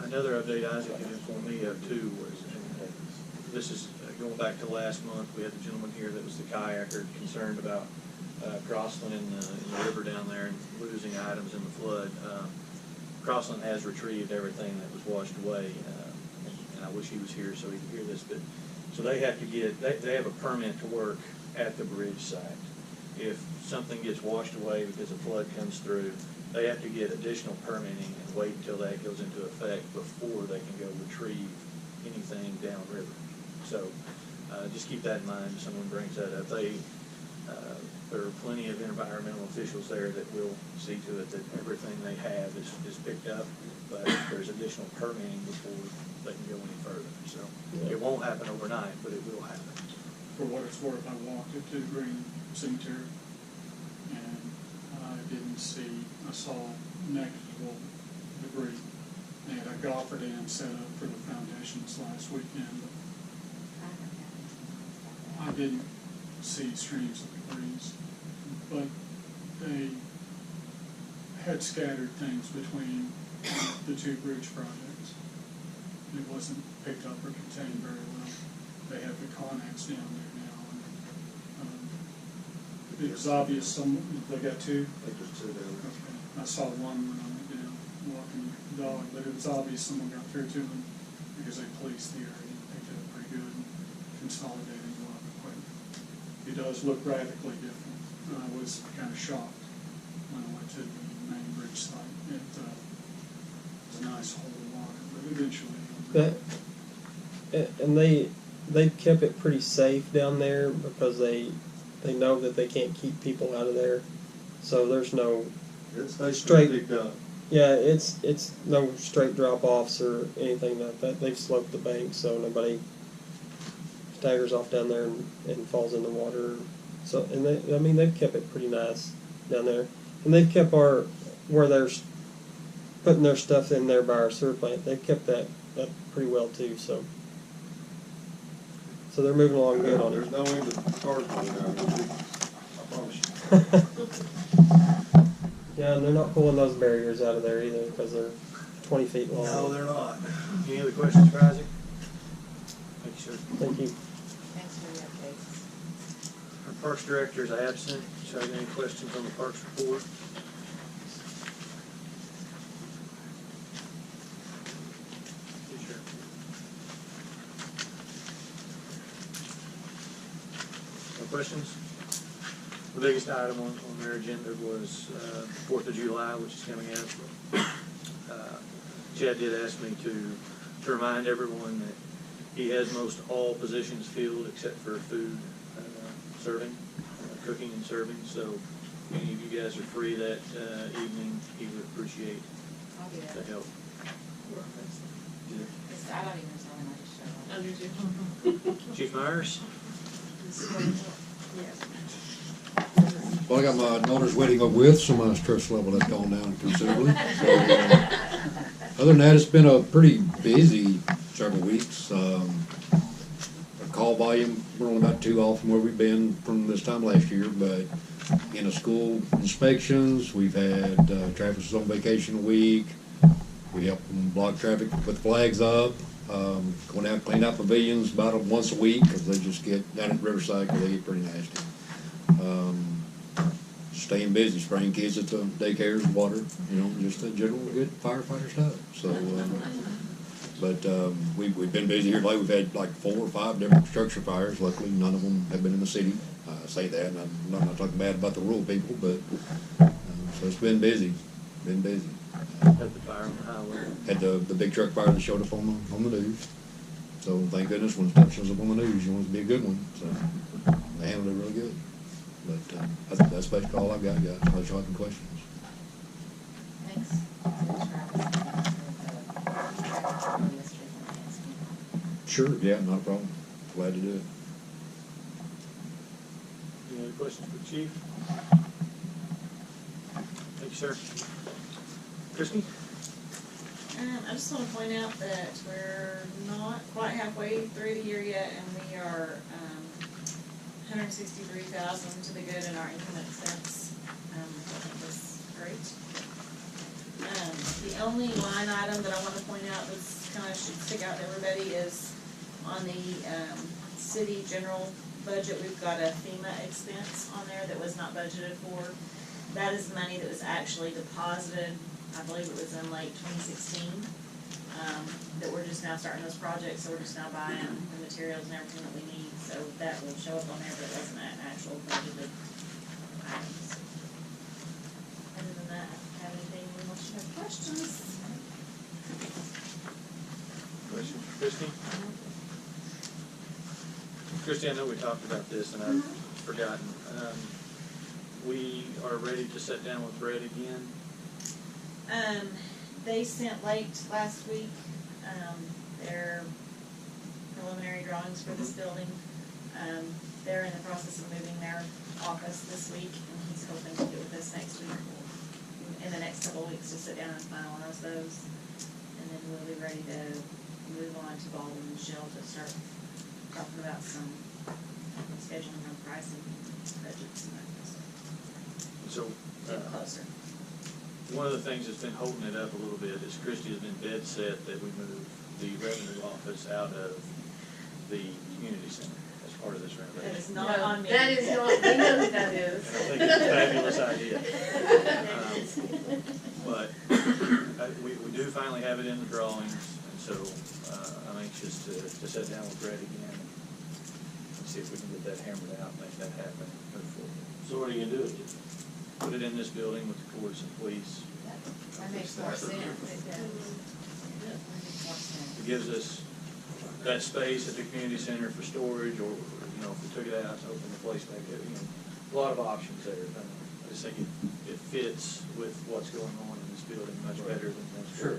Another update Isaac had informed me of too was, and this is going back to last month, we had the gentleman here that was the kayaker concerned about Crossland in the river down there and losing items in the flood. Crossland has retrieved everything that was washed away, and I wish he was here so he could hear this, but so they have to they have a permit to work at the bridge site. If something gets washed away because a flood comes through, they have to get additional permitting and wait until that goes into effect before they can go retrieve anything downriver. So just keep that in mind if someone brings that up. There are plenty of environmental officials there that will see to it that everything they have is picked up, but there's additional permitting before they can go any further. So it won't happen overnight, but it will happen. For what it's worth, I walked it to Green Cemetery, and I saw negligible debris. They had a golfer dam set up for the foundations last weekend. I didn't see streams of debris, but they had scattered things between the two bridge projects. It wasn't picked up or contained very well. They have the Connex down there now. And, it was obvious they got two? Okay. I saw one when I went down walking the dog, but it was obvious someone got through to them because they policed the area and picked it up pretty good and consolidated a lot of equipment. It does look radically different. I was kind of shocked when I went to the main bridge site. It was a nice hole of water, but eventually. And they've kept it pretty safe down there because they know that they can't keep people out of there. So there's no straight. Yeah, it's no straight drop offs or anything like that. They've sloped the bank so nobody staggers off down there and falls in the water. So they've kept it pretty nice down there, and they've kept where they're putting their stuff in there by our sewer plant. They've kept that pretty well too. So they're moving along good on it. There's no end to cars going down. I promise you. Yeah, and they're not pulling those barriers out of there either because they're 20 feet long. No, they're not. Any other questions for Isaac? Thank you, sir. Thank you. Thanks for the updates. Our Parks Director is absent. So, any questions on the Parks report? Yes, sir. No questions? The biggest item on their agenda was 4th of July, which is coming up. Chad did ask me to remind everyone that he has most all positions filled except for food serving, cooking and serving. So if any of you guys are free that evening, he would appreciate I'll do that. the help. I don't even know when I show up. Chief Myers? Well, I got my daughter's wedding over with, so my stress level has gone down considerably. So, other than that, it's been a pretty busy several weeks. Our call volume, we're only about 2 off from where we've been from this time last year, but in the school inspections, we've had traffic on vacation a week. We help them block traffic, put flags up, going out, clean out pavilions about once a week, because they just get down at Riverside, because they get pretty nasty. Staying busy, spraying kids at the daycares, water, just the general good firefighter stuff. So, we've been busy here lately. We've had like 4 or 5 different structure fires. Luckily, none of them have been in the city. I say that, and I'm not talking bad about the rural people, but so it's been busy. Been busy. Had the fire on the highway. Had the big truck fire that showed up on the news. So thank goodness when stuff shows up on the news, you want it to be a good one. So they handled it really good. But I think that's basically all I've got, guys. Unless y'all have any questions. Thanks. Sure, yeah, not a problem. Glad to do it. Any other questions for the chief? Thank you, sir. Christie? I just want to point out that we're not quite halfway through the year yet, and we are $163,000 to the good in our income and expense. I think that's great. The only line item that I want to point out that's kind of should stick out to everybody is on the city general budget. We've got a FEMA expense on there that was not budgeted for. That is money that was actually deposited, I believe it was in late 2016, that we're just now starting those projects, so we're just now buying the materials and everything that we need, so that will show up on there, but it wasn't an actual budgeted items. Other than that, I don't have anything unless you have questions. Questions for Christie? Christie, I know we talked about this and I've forgotten. We are ready to sit down with Brett again. They sent late last week, their preliminary drawings for this building. They're in the process of moving their office this week, and he's hoping to get with us next week, in the next couple of weeks, to sit down and finalize those. And then we'll be ready to move on to Baldwin and Shell to start talking about some scheduling on pricing, budgets, and that kind of stuff. So, Get closer. one of the things that's been holding it up a little bit is Christie has been dead set that we move the revenue office out of the community center as part of this renovation. That is not on me. That is not, we know who that is. And I think it's a fabulous idea. But we do finally have it in the drawings, and so I'm anxious to sit down with Brett again and see if we can get that hammered out, make that happen, move forward. So what are you gonna do with it? Put it in this building with the courts and police. That makes more sense. It gives us that space at the community center for storage, or, if we took it out to open the place back up, a lot of options there. I just think it fits with what's going on in this building much better than most. Sure.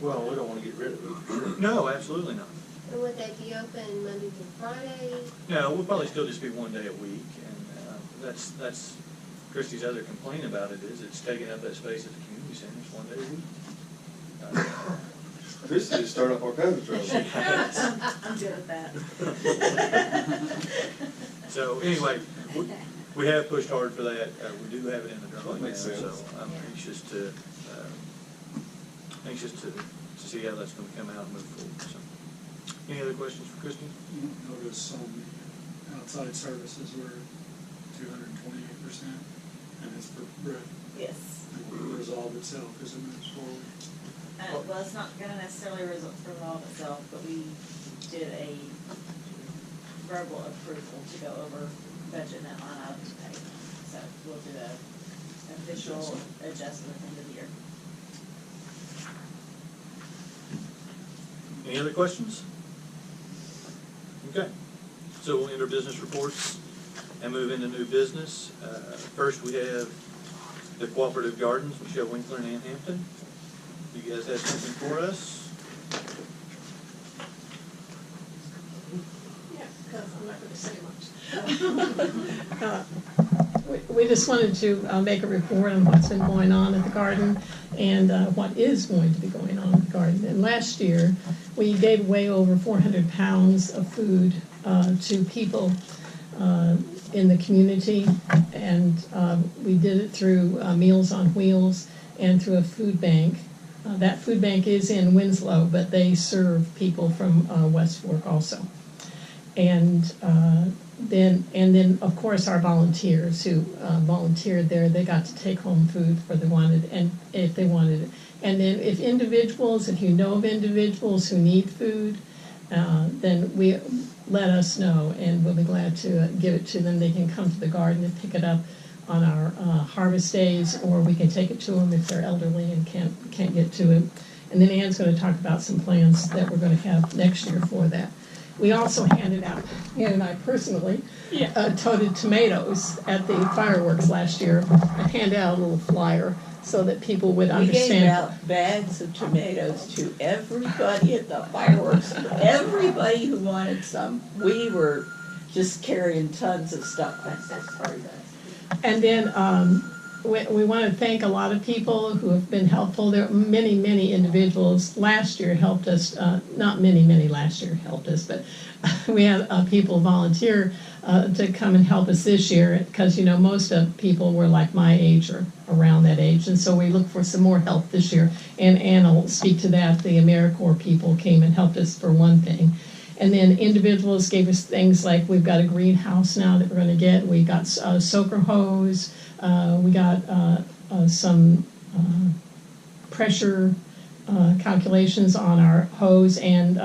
Well, we don't wanna get rid of it. No, absolutely not. And would they be open Monday through Friday? No, we'll probably still just be one day a week, and that's Christie's other complaint about it is it's taking up that space at the community center. It's one day a week. Chris just started up all kinds of trouble. I'm good at that. So anyway, we have pushed hard for that. We do have it in the drawing now, Makes so sense. I'm anxious to see how that's going to come out and move forward. So, any other questions for Christie? You notice on the outside services we're 228%, and it's for Brett. Yes. It will resolve itself as it moves forward. Well, it's not gonna necessarily resolve itself, but we did a verbal approval to go over budget and line item today. So we'll do the official adjustment at the end of the year. Any other questions? Okay, so we'll enter business reports and move into new business. First, we have the Cooperative Gardens, Michelle Winkler and Ann Hampton. You guys have something for us? Yeah, because I'm not going to say much. We just wanted to make a report on what's been going on at the garden and what is going to be going on at the garden. And last year, we gave away over 400 pounds of food to people in the community, and we did it through Meals on Wheels and through a food bank. That food bank is in Winslow, but they serve people from West Fork also. And then of course our volunteers who volunteered there, they got to take home food for they wanted, and if they wanted it. And then if you know of individuals who need food, then let us know, and we'll be glad to give it to them. They can come to the garden and pick it up on our harvest days, or we can take it to them if they're elderly and can't get to it. And then Ann's going to talk about some plans that we're going to have next year for that. We also handed out, Ann and I personally, toted tomatoes at the fireworks last year. I handed out a little flyer so that people would understand. We gave out bags of tomatoes to everybody at the fireworks, everybody who wanted some. We were just carrying tons of stuff. And then we want to thank a lot of people who have been helpful. There are many individuals last year helped us, not many last year helped us, but we had people volunteer to come and help us this year because, most of people were like my age or around that age. And so we look for some more help this year. And Anna will speak to that. The AmeriCorps people came and helped us for one thing. And then individuals gave us things like we've got a greenhouse now that we're going to get. We got a soaker hose. We got some pressure calculations on our hose. And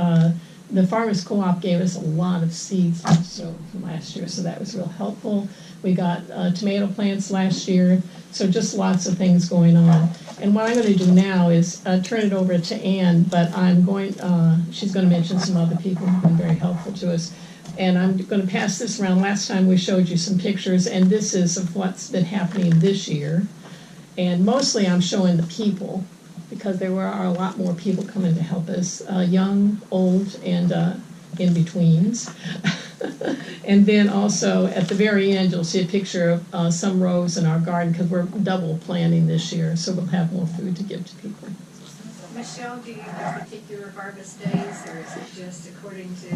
the Farmers Co-op gave us a lot of seeds also from last year, so that was real helpful. We got tomato plants last year, so just lots of things going on. And what I'm going to do now is turn it over to Ann, but she's going to mention some other people who've been very helpful to us. And I'm going to pass this around. Last time we showed you some pictures, and this is of what's been happening this year. And mostly I'm showing the people, because there are a lot more people coming to help us, young, old, and in-betweens. And then also at the very end, you'll see a picture of some rows in our garden, because we're double planting this year, so we'll have more food to give to people. Michelle, do you have particular harvest days, or is it just according to?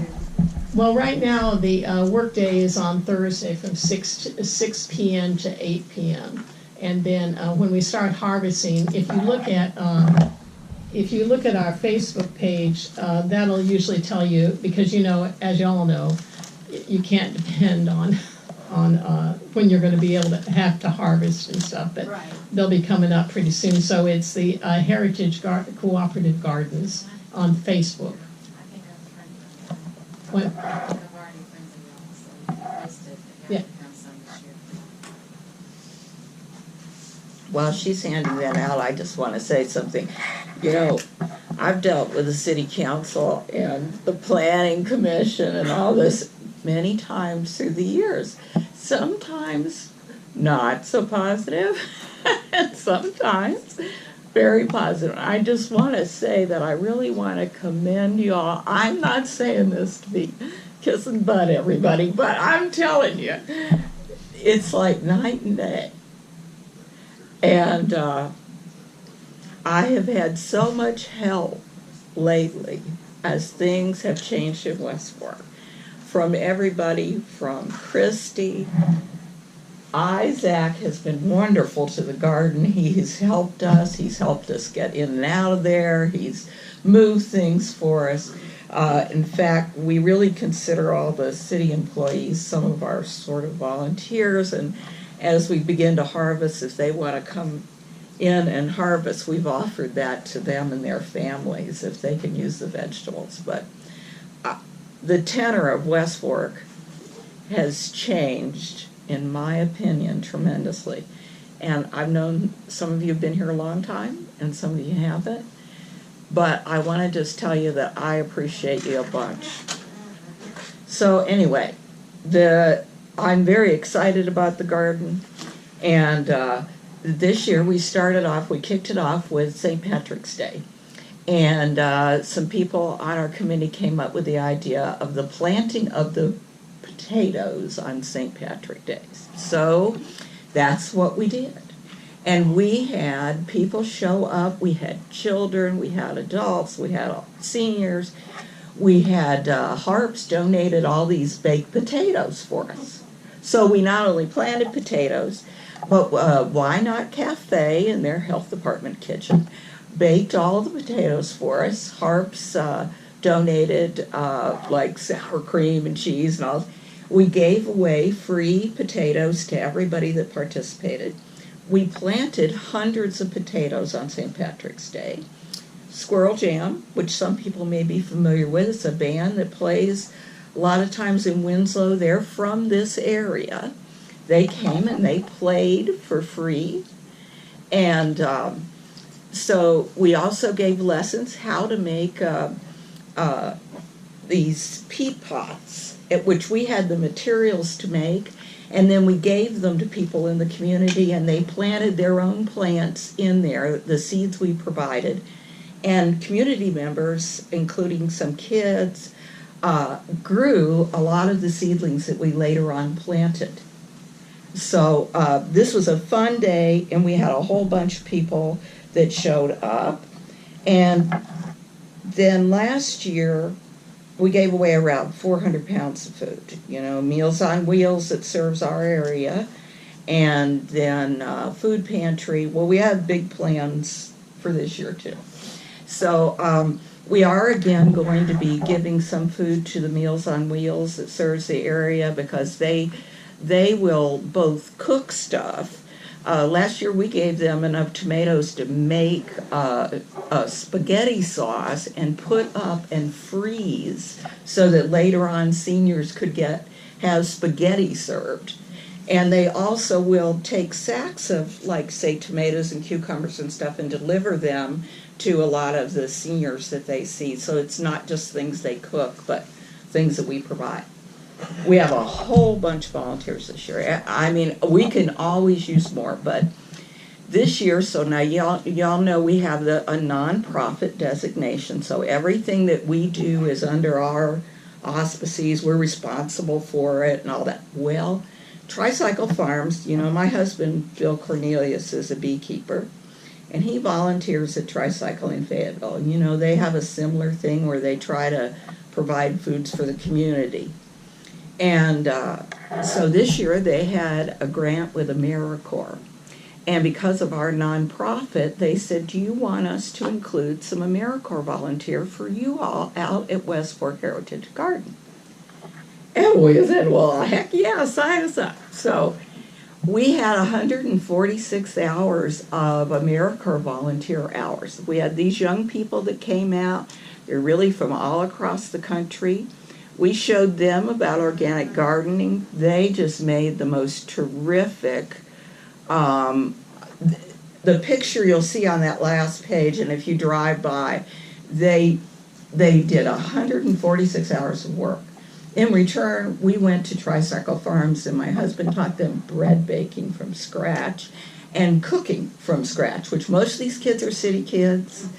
Well, right now, the work day is on Thursday from 6 p.m. to 8 p.m. And then when we start harvesting, if you look at our Facebook page, that'll usually tell you, because as you all know, you can't depend on when you're going to be able to have to harvest and stuff, but Right. they'll be coming up pretty soon. So it's the Heritage Cooperative Gardens on Facebook. I think I'm friendly. What? I've already friendly y'all, so you posted, Yeah. you have to come some this year. While she's handing that out, I just want to say something. I've dealt with the city council and the planning commission and all this many times through the years. Sometimes not so positive, and sometimes very positive. I just want to say that I really want to commend y'all. I'm not saying this to be kissing butt, everybody, but I'm telling you, it's like night and day. And I have had so much help lately as things have changed in West Fork. From everybody from Christy. Isaac has been wonderful to the garden. He's helped us. He's helped us get in and out of there. He's moved things for us. In fact, we really consider all the city employees some of our sort of volunteers, and as we begin to harvest, if they want to come in and harvest, we've offered that to them and their families if they can use the vegetables. But the tenor of West Fork has changed, in my opinion, tremendously. And I've known some of you have been here a long time, and some of you haven't. But I want to just tell you that I appreciate you a bunch. So anyway, I'm very excited about the garden. And this year we kicked it off with St. Patrick's Day. And some people on our committee came up with the idea of the planting of the potatoes on St. Patrick's Day. So that's what we did. And we had people show up. We had children, we had adults, we had seniors. We had Harps donated all these baked potatoes for us. So we not only planted potatoes, but Why Not Cafe in their health department kitchen baked all the potatoes for us. Harps donated like sour cream and cheese and all. We gave away free potatoes to everybody that participated. We planted hundreds of potatoes on St. Patrick's Day. Squirrel Jam, which some people may be familiar with, it's a band that plays a lot of times in Winslow. They're from this area. They came and they played for free. And so we also gave lessons how to make these peat pots, which we had the materials to make, and then we gave them to people in the community, and they planted their own plants in there, the seeds we provided. And community members, including some kids, grew a lot of the seedlings that we later on planted. So this was a fun day, and we had a whole bunch of people that showed up. And then last year, we gave away around 400 pounds of food. Meals on Wheels that serves our area, and then food pantry. Well, we have big plans for this year too. So we are again going to be giving some food to the Meals on Wheels that serves the area, because they will both cook stuff. Last year we gave them enough tomatoes to make a spaghetti sauce and put up and freeze so that later on seniors could have spaghetti served. And they also will take sacks of, like, say, tomatoes and cucumbers and stuff and deliver them to a lot of the seniors that they see. So it's not just things they cook, but things that we provide. We have a whole bunch of volunteers this year. I mean, we can always use more, but this year, so now y'all know we have a nonprofit designation, so everything that we do is under our auspices. We're responsible for it and all that. Well, Tricycle Farms, my husband, Bill Cornelius, is a beekeeper, and he volunteers at Tricycle in Fayetteville. They have a similar thing where they try to provide foods for the community. And so this year they had a grant with AmeriCorps. And because of our nonprofit, they said, do you want us to include some AmeriCorps volunteer for you all out at West Fork Heritage Garden? And we said, well, heck yeah, sign us up. So we had 146 hours of AmeriCorps volunteer hours. We had these young people that came out. They're really from all across the country. We showed them about organic gardening. They just made the most terrific, the picture you'll see on that last page, and if you drive by, they did 146 hours of work. In return, we went to Tricycle Farms, and my husband taught them bread baking from scratch and cooking from scratch, which most of these kids are city kids.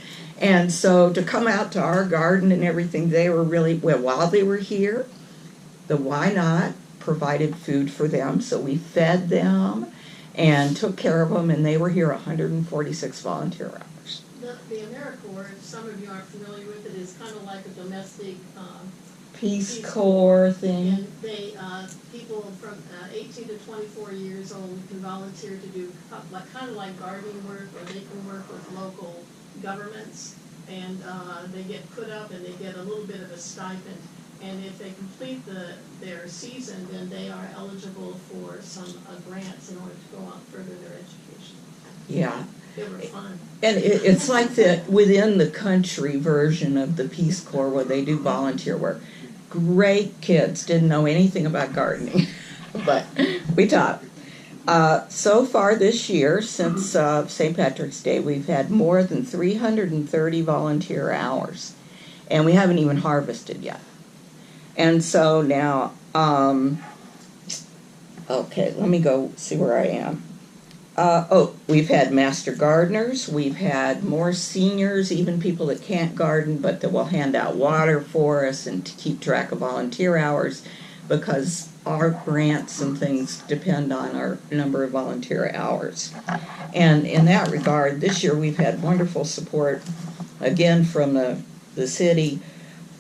And so to come out to our garden and everything, they were really, well, while they were here, the Why Not provided food for them. So we fed them and took care of them, and they were here 146 volunteer hours. The AmeriCorps, if some of you aren't familiar with it, is kind of like a domestic Peace Corps thing. And they, people from 18 to 24 years old can volunteer to do kind of like gardening work, or they can work with local governments, and they get put up and they get a little bit of a stipend. And if they complete their season, then they are eligible for some grants in order to go on further their education. Yeah. They were fun. And it's like the within the country version of the Peace Corps, where they do volunteer work. Great kids, didn't know anything about gardening, but we taught. So far this year, since St. Patrick's Day, we've had more than 330 volunteer hours, and we haven't even harvested yet. And so now, okay, let me go see where I am. We've had master gardeners, we've had more seniors, even people that can't garden, but that will hand out water for us and to keep track of volunteer hours, because our grants and things depend on our number of volunteer hours. And in that regard, this year we've had wonderful support, again, from the city,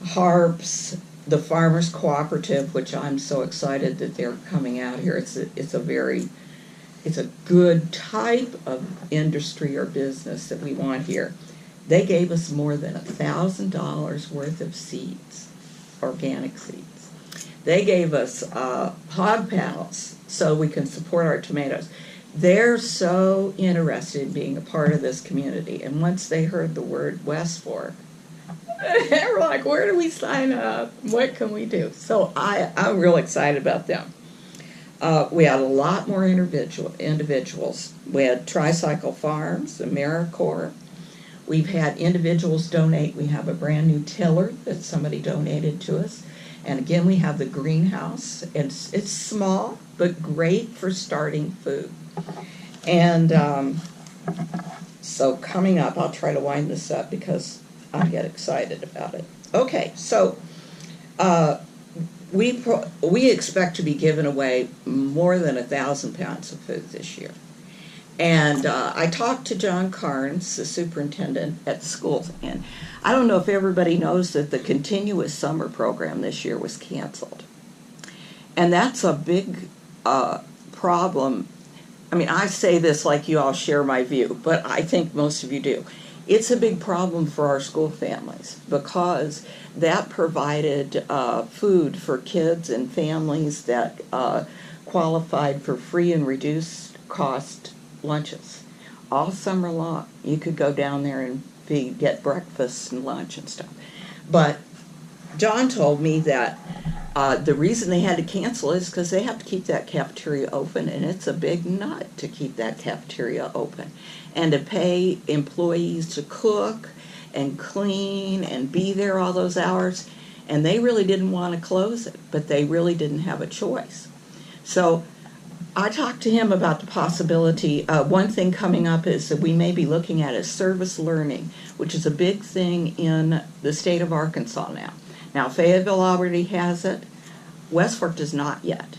HARPS, the Farmers Cooperative, which I'm so excited that they're coming out here. It's a good type of industry or business that we want here. They gave us more than $1,000 worth of seeds, organic seeds. They gave us hog paddles so we can support our tomatoes. They're so interested in being a part of this community. And once they heard the word West Fork, they were like, where do we sign up? What can we do? So I'm real excited about them. We had a lot more individuals. We had Tricycle Farms, AmeriCorps. We've had individuals donate. We have a brand new tiller that somebody donated to us. And again, we have the greenhouse. It's small, but great for starting food. And so coming up, I'll try to wind this up because I get excited about it. Okay, so we expect to be giving away more than 1,000 pounds of food this year. And I talked to John Carnes, the superintendent at schools, and I don't know if everybody knows that the continuous summer program this year was canceled. And that's a big problem. I mean, I say this like you all share my view, but I think most of you do. It's a big problem for our school families because that provided food for kids and families that qualified for free and reduced cost lunches. All summer long, you could go down there and get breakfast and lunch and stuff. But John told me that the reason they had to cancel is because they have to keep that cafeteria open, and it's a big nut to keep that cafeteria open. And to pay employees to cook and clean and be there all those hours. And they really didn't want to close it, but they really didn't have a choice. So I talked to him about the possibility. One thing coming up is that we may be looking at is service learning, which is a big thing in the state of Arkansas now. Now, Fayetteville already has it. West Fork does not yet.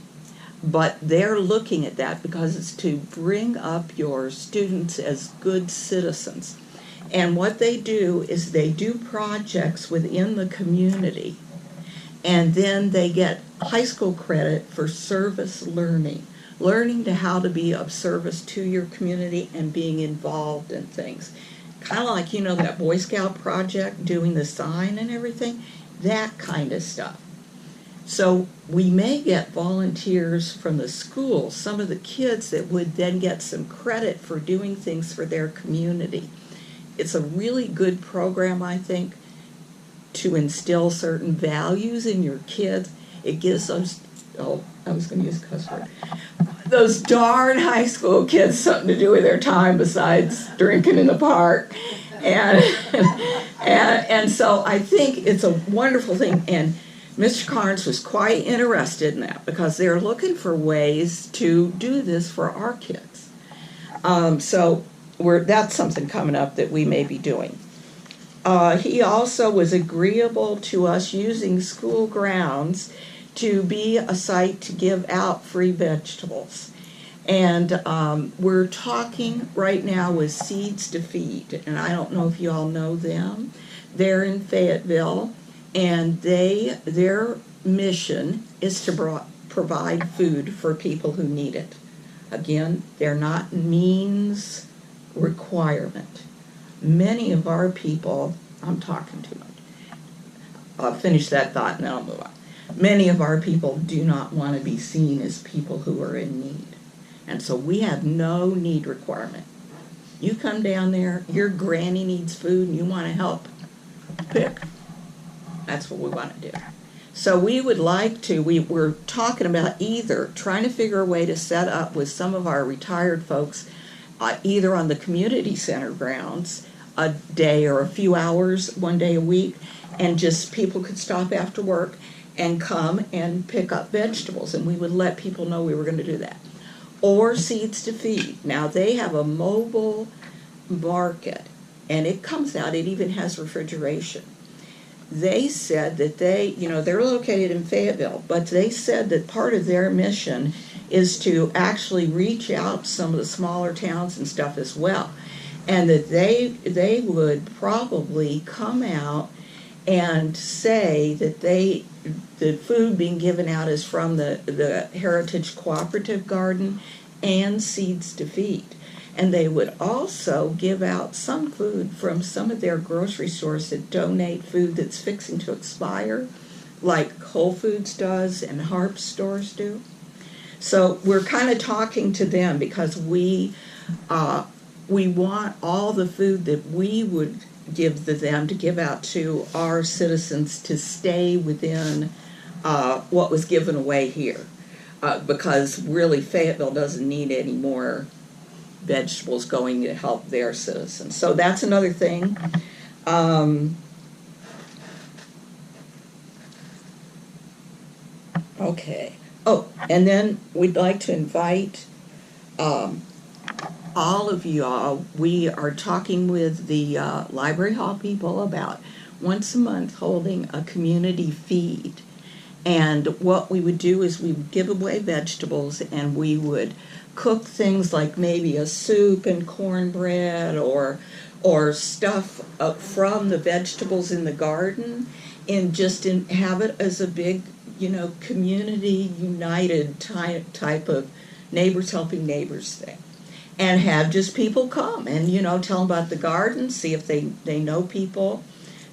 But they're looking at that because it's to bring up your students as good citizens. And what they do is they do projects within the community, and then they get high school credit for service learning learning how to be of service to your community and being involved in things. Kind of like, you know, that Boy Scout project, doing the sign and everything, that kind of stuff. So we may get volunteers from the school, some of the kids that would then get some credit for doing things for their community. It's a really good program, I think, to instill certain values in your kids. It gives those, oh, I was going to use a cuss word, those darn high school kids something to do with their time besides drinking in the park. And so I think it's a wonderful thing. And Mr. Carnes was quite interested in that because they're looking for ways to do this for our kids. So that's something coming up that we may be doing. He also was agreeable to us using school grounds to be a site to give out free vegetables. And we're talking right now with Seeds to Feed, and I don't know if you all know them. They're in Fayetteville, and their mission is to provide food for people who need it. Again, they're not means requirement. Many of our people, I'm talking too much. I'll finish that thought and then I'll move on. Many of our people do not want to be seen as people who are in need. And so we have no need requirement. You come down there, your granny needs food and you want to help, pick. That's what we want to do. So we would like to, we're talking about either trying to figure a way to set up with some of our retired folks, either on the community center grounds, a day or a few hours, one day a week, and just people could stop after work and come and pick up vegetables, and we would let people know we were going to do that. Or Seeds to Feed. Now they have a mobile market, and it comes out, it even has refrigeration. They said that they're located in Fayetteville, but they said that part of their mission is to actually reach out to some of the smaller towns and stuff as well. And that they would probably come out and say that the food being given out is from the Heritage Cooperative Garden and Seeds to Feed. And they would also give out some food from some of their grocery stores that donate food that's fixing to expire, like Whole Foods does and Harp stores do. So we're kind of talking to them because we want all the food that we would give to them to give out to our citizens to stay within what was given away here. Because really Fayetteville doesn't need any more vegetables going to help their citizens. So that's another thing. Okay. Oh, and then we'd like to invite all of you all. We are talking with the Library Hall people about once a month holding a community feed. And what we would do is we would give away vegetables and we would cook things like maybe a soup and cornbread or stuff from the vegetables in the garden and just have it as a big, community united type of neighbors helping neighbors thing. And have just people come and, tell them about the garden, see if they know people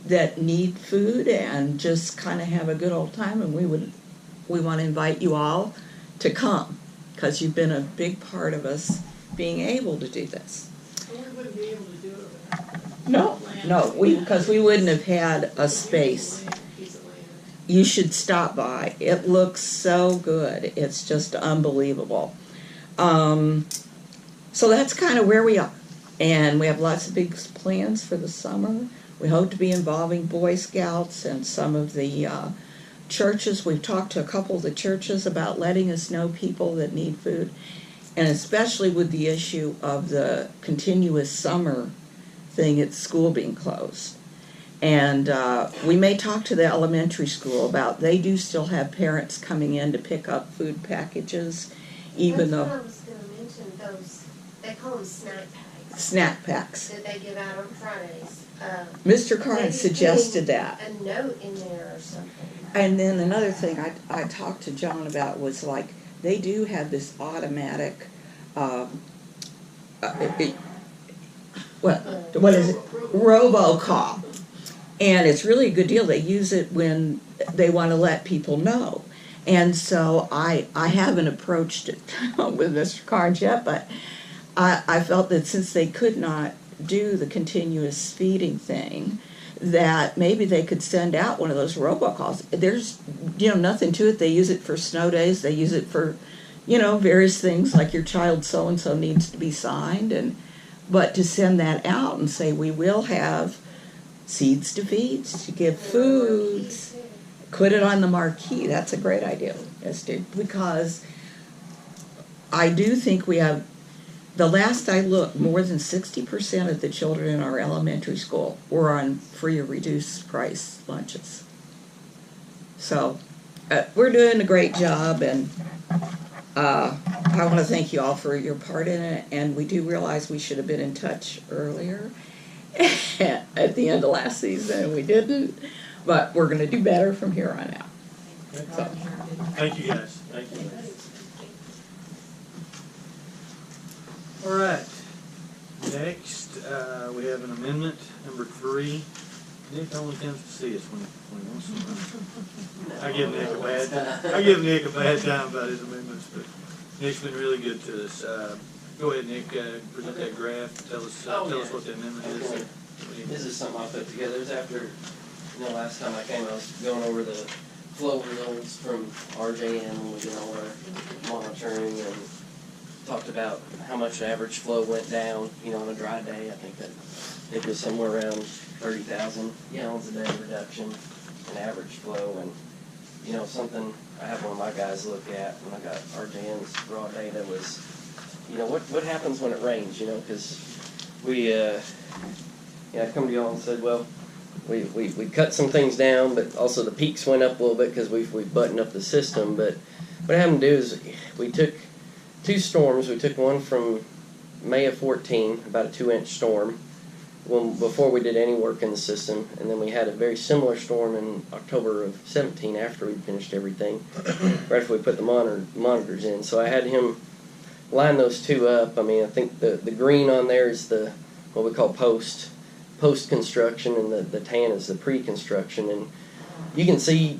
that need food and just kind of have a good old time. And we want to invite you all to come because you've been a big part of us being able to do this. We wouldn't be able to do it. No, because we wouldn't have had a space. You should stop by. It looks so good. It's just unbelievable. So that's kind of where we are. And we have lots of big plans for the summer. We hope to be involving Boy Scouts and some of the churches. We've talked to a couple of the churches about letting us know people that need food. And especially with the issue of the continuous summer thing at school being closed. And we may talk to the elementary school about, they do still have parents coming in to pick up food packages, even though... I was going to mention those, they call them snack packs. Snack packs. That they give out on Fridays. Mr. Carnes suggested that. A note in there or something. And then another thing I talked to John about was like they do have this automatic, what is it? Robocall. And it's really a good deal. They use it when they want to let people know. And so I haven't approached it with Mr. Carnes yet, but I felt that since they could not do the continuous feeding thing, that maybe they could send out one of those robocalls. There's, nothing to it. They use it for snow days. They use it for, various things like your child so-and-so needs to be signed. But to send that out and say, we will have seeds to feeds, to give foods, put it on the marquee. That's a great idea, Esther, because I do think we have, the last I looked, more than 60% of the children in our elementary school were on free or reduced price lunches. So we're doing a great job, and I want to thank you all for your part in it, and we do realize we should have been in touch earlier at the end of last season, and we didn't, but we're going to do better from here on out. So. Thank you, guys. Thank you. All right. Next, we have an amendment, number 3. Nick only comes to see us when he wants to. I give Nick a bad time about his amendments, but Nick's been really good to us. Go ahead, Nick, present that graph, tell us what the amendment is. This is something I put together. It was after, last time I came, I was going over the flow results from RJN when we did all our monitoring and talked about how much the average flow went down, on a dry day. I think that it was somewhere around 30,000 gallons a day reduction in average flow. And, something I have one of my guys look at when I got RJN's raw data was, what happens when it rains, because we, I come to y'all and said, well, we cut some things down, but also the peaks went up a little bit because we buttoned up the system. But what I had to do is we took 2 storms. We took one from May of 14, about a 2-inch storm, before we did any work in the system, and then we had a very similar storm in October of 17 after we finished everything, right after we put the monitors in. So I had him line those 2 up. I mean, I think the green on there is what we call post construction, and the tan is the pre-construction. And you can see,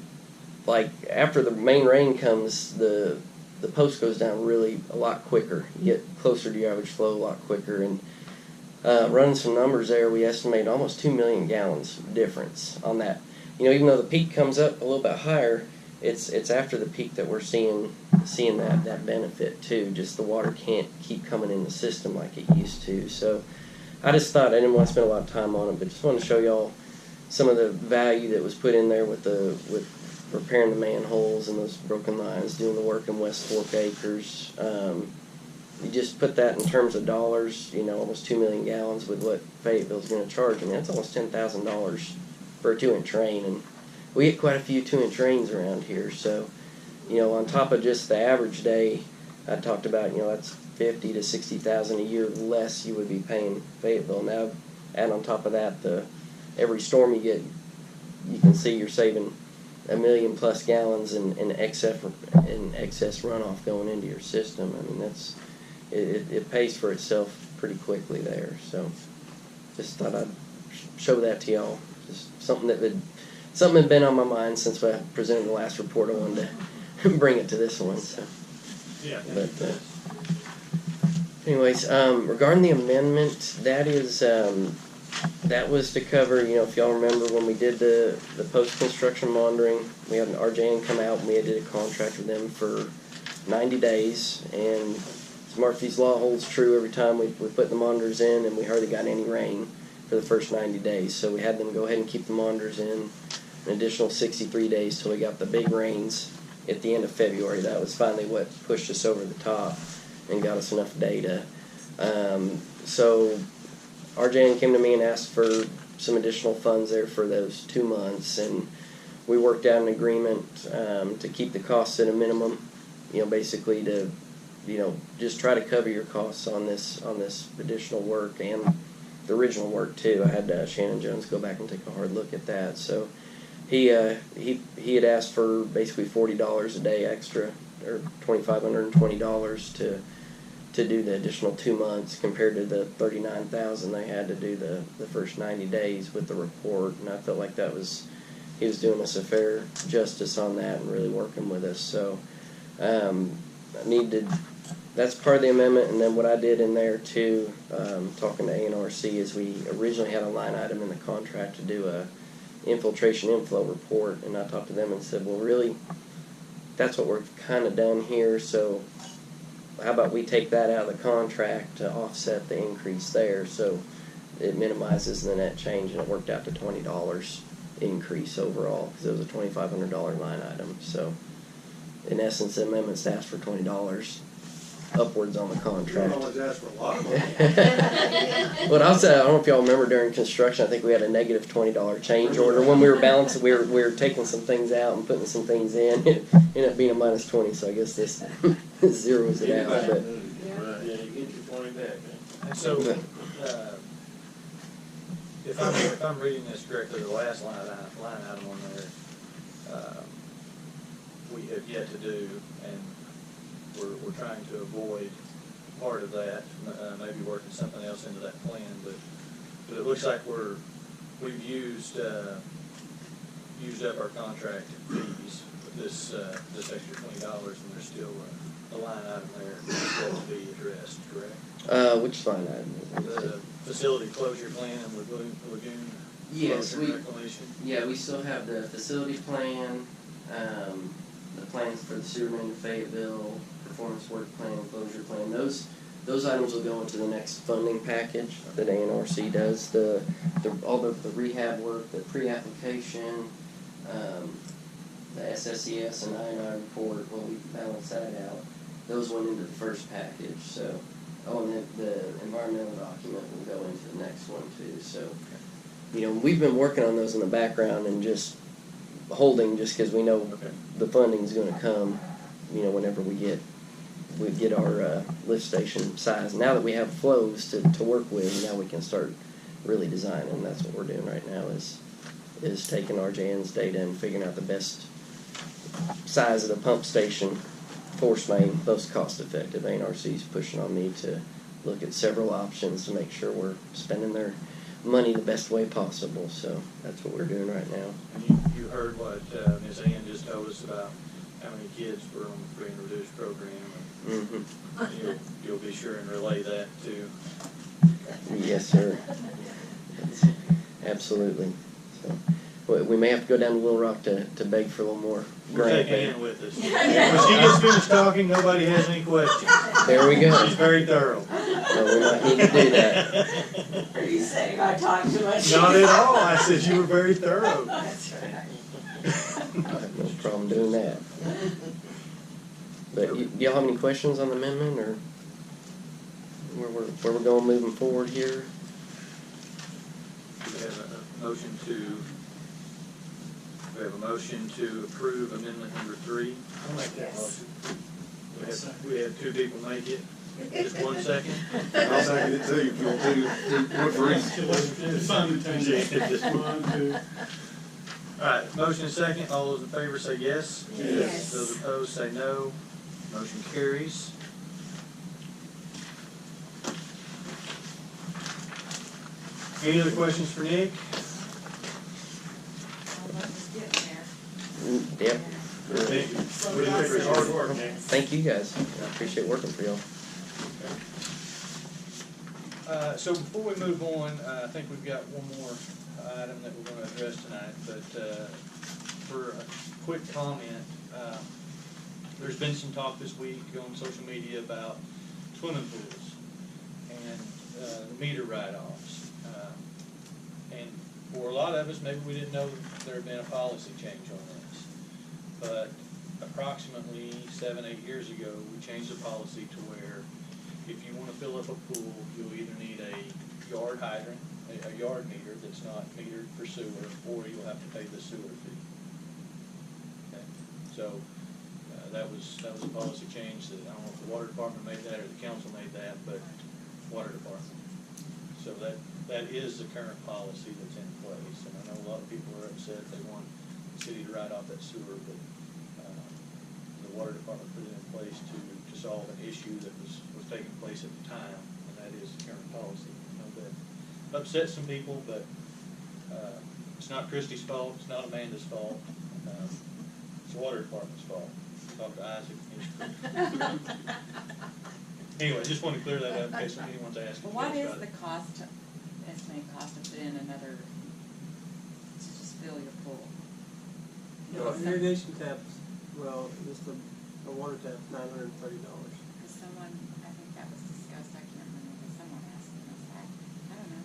like, after the main rain comes, the post goes down really a lot quicker. You get closer to your average flow a lot quicker. And running some numbers there, we estimate almost 2 million gallons difference on that. Even though the peak comes up a little bit higher, it's after the peak that we're seeing that benefit too. Just the water can't keep coming in the system like it used to. So I just thought, I didn't want to spend a lot of time on it, but just wanted to show y'all some of the value that was put in there with repairing the manholes and those broken lines, doing the work in West Fork Acres. You just put that in terms of dollars, almost 2 million gallons with what Fayetteville's going to charge. I mean, that's almost $10,000 for a 2-inch rain, and we get quite a few 2-inch rains around here. So, on top of just the average day, I talked about, that's 50 to 60,000 a year less you would be paying Fayetteville. Now, add on top of that, every storm you get, you can see you're saving 1 million plus gallons in excess runoff going into your system. I mean, it pays for itself pretty quickly there. So, just thought I'd show that to y'all. Just something that had been on my mind since I presented the last report. I wanted to bring it to this one. So, yeah. But anyways, regarding the amendment, that was to cover, if y'all remember when we did the post-construction monitoring, we had an RJN come out and we did a contract with them for 90 days. And Murphy's Law holds true every time we put the monitors in, and we hardly got any rain for the first 90 days. So we had them go ahead and keep the monitors in an additional 63 days till we got the big rains at the end of February. That was finally what pushed us over the top and got us enough data. So RJN came to me and asked for some additional funds there for those 2 months, and we worked out an agreement to keep the costs at a minimum, basically to just try to cover your costs on this additional work and the original work too. I had Shannon Jones go back and take a hard look at that. So he had asked for basically $40 a day extra or $2,520 to do the additional 2 months compared to the $39,000 they had to do the first 90 days with the report. And I felt like he was doing us a fair justice on that and really working with us. So that's part of the amendment. And then what I did in there too, talking to ANRC, is we originally had a line item in the contract to do a infiltration inflow report, and I talked to them and said, well, really, that's what we're kind of done here, so how about we take that out of the contract to offset the increase there, so it minimizes the net change, and it worked out to $20 increase overall, because it was a $2,500 line item. So in essence, the amendments asked for $20 upwards on the contract. You always ask for a lot of money. But I'll say, I don't know if y'all remember during construction, I think we had a negative $20 change order. When we were balancing, we were taking some things out and putting some things in. It ended up being a minus 20, so I guess this zeroes it out. But Yeah, you get your 20 back, man. And so, if I'm reading this correctly, the last line item on there, we have yet to do, and we're trying to avoid part of that, maybe working something else into that plan, but it looks like we've used up our contract fees with this extra $20, and there's still a line item there that will be addressed, correct? which line item? The facility closure plan and lagoon Yes, closure reclamation. Yeah, we still have the facility plan, the plans for the sewer main to Fayetteville, performance work plan, closure plan. Those items will go into the next funding package that ANRC does. All the rehab work, the pre-application, the SSES and I&I report, when we balance that out, those went into the first package. So, and then the environmental document will go into the next one too. So, we've been working on those in the background and just holding, just because we know the funding's going to come. Whenever we get our lift station size. Now that we have flows to work with, now we can start really designing. That's what we're doing right now is taking RJN's data and figuring out the best size of the pump station, force main, most cost effective. ANRC's pushing on me to look at several options to make sure we're spending their money the best way possible. So that's what we're doing right now. And you heard what Ms. Ann just told us about how many kids were on the free and reduced program. And you'll be sure and relay that too. Yes, sir. Absolutely. So we may have to go down to Little Rock to beg for a little more We'll grant. take Ann with us. When she gets finished talking, nobody has any questions. There we go. She's very thorough. So we might need to do that. Are you saying I talk too much? Not at all. I said you were very thorough. That's right. I have no problem doing that. But do y'all have any questions on the amendment, or where we're going moving forward here? We have a motion to approve amendment number 3. I'll make that motion. We have 2 people make it. Just 1 second. I'll second it too, if you want to. One for each. Simultaneous. 1, 2. All right, motion second. All those in favor say yes. Yes. Those opposed say no. Motion carries. Any other questions for Nick? Yep. Nick, we appreciate your hard work, Nick. Thank you guys. I appreciate working for y'all. So before we move on, I think we've got one more item that we're going to address tonight. But for a quick comment, there's been some talk this week on social media about swimming pools and the meter write-offs. And for a lot of us, maybe we didn't know there had been a policy change on this. But approximately 7-8 years ago, we changed the policy to where if you want to fill up a pool, you'll either need a yard hydrant, a yard meter that's not metered for sewer, or you'll have to pay the sewer fee. Okay. So that was a policy change that, I don't know if the water department made that or the council made that, but water department. So that is the current policy that's in place. And I know a lot of people are upset they want the city to write off that sewer, but the water department put in place to solve an issue that was taking place at the time, and that is current policy. I know that upset some people, but it's not Christie's fault, it's not Amanda's fault, it's the water department's fault. Talk to Isaac. Anyway, just want to clear that up in case anyone's asking. Well, what is the cost, estimated cost to put in another, to just fill your pool? Irrigation taps, well, just a water tap, $930. Because someone, I think that was discussed, I can't remember, but someone asked me, I don't know.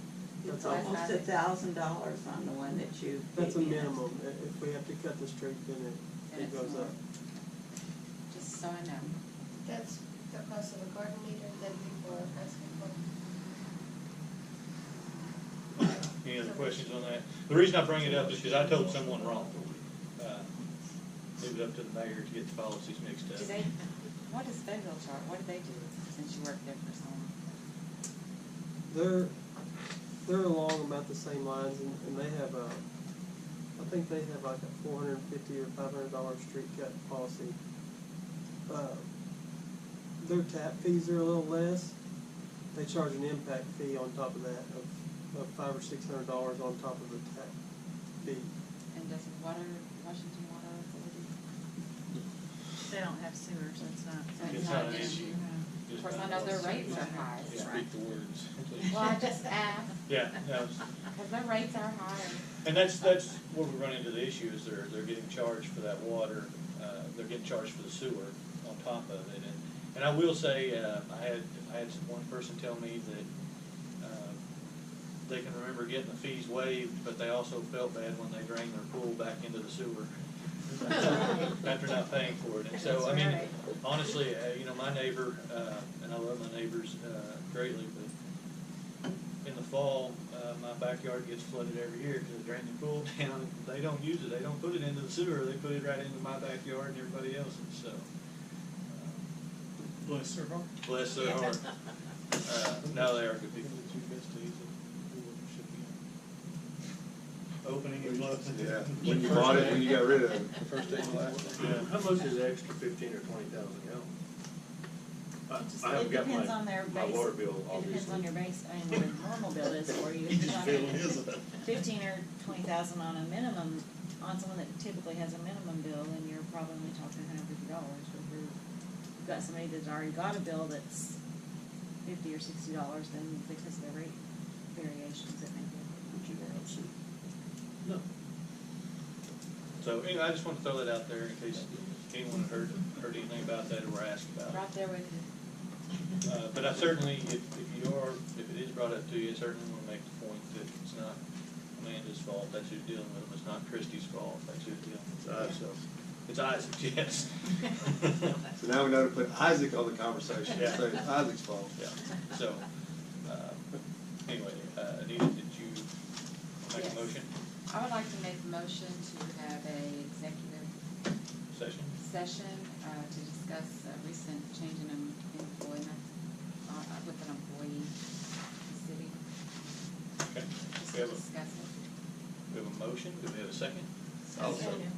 It's almost $1,000 on the one that you. That's a gave me. minimum. If we have to cut the street, then it goes up. Just so I know. That's the cost of a garden meter that people are asking for. Any other questions on that? The reason I bring it up is because I told someone wrong. It was up to the mayor to get the policies mixed up. Do they, what does Fayetteville charge, what do they do since you worked there for so long? They're along about the same lines, and they have I think they have like a $450 or $500 street cut policy. Their tap fees are a little less. They charge an impact fee on top of that of $500 or $600 on top of the tap fee. And does Washington Water Authority? They don't have sewers, so it's not. So it's not an issue. Of course, I know their rates are high. Just speak the words. Well, I just asked. Yeah, no. Because their rates are high. And that's where we run into the issue is they're getting charged for that water, they're getting charged for the sewer on top of it. And I will say, I had one person tell me that they can remember getting the fees waived, but they also felt bad when they drained their pool back into the sewer after not paying for it. And so, I mean, honestly, my neighbor, and I love my neighbors greatly, but in the fall, my backyard gets flooded every year because they drain the pool down. They don't use it. They don't put it into the sewer. They put it right into my backyard and everybody else's. So, Bless their heart. bless their heart. No, they are good people. Opening and closing. Yeah, when you bought it, when you got rid of it. The first day and last day. Yeah. How much is the extra 15 or 20,000 gallons? I haven't It got depends on their my base. water bill, It depends obviously. on your base, I mean, what a normal bill is for you. If you're talking 15 or 20,000 on a minimum, on someone that typically has a minimum bill, then you're probably only talking $150. If you've got somebody that's already got a bill that's $50 or $60, then because of the rate variations, it may be. No. So, anyway, I just want to throw that out there in case anyone heard anything about that or asked about it. Right there with you. But I certainly, if it is brought up to you, I certainly want to make the point that it's not Amanda's fault, that's who's dealing with them, it's not Christie's fault, that's who's dealing with them. So, it's Isaac, yes. So now we know to put Isaac on the conversation, Yeah. say it's Isaac's fault. Yeah, so, anyway, Anita, did you make a motion? I would like to make a motion to have a executive session to discuss a recent change in employment with an employee in the city. Okay. Just We to have discuss it. we have a motion, do we have a second? I'll second.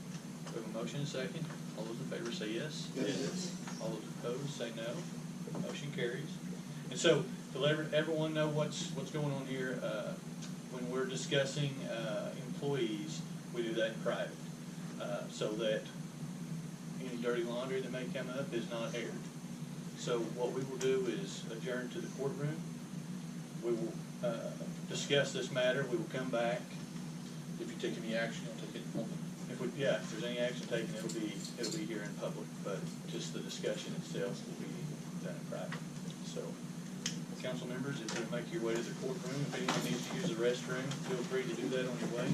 We have a motion and a second. All those in favor say yes. Yes. All those opposed say no. Motion carries. And so, to let everyone know what's going on here, when we're discussing employees, we do that in private, so that any dirty laundry that may come up is not aired. So what we will do is adjourn to the courtroom. We will discuss this matter. We will come back. If you take any action, you'll take it. If there's any action taken, it'll be here in public. But just the discussion itself will be done in private. So, council members, if you make your way to the courtroom, if anyone needs to use the restroom, feel free to do that on your way.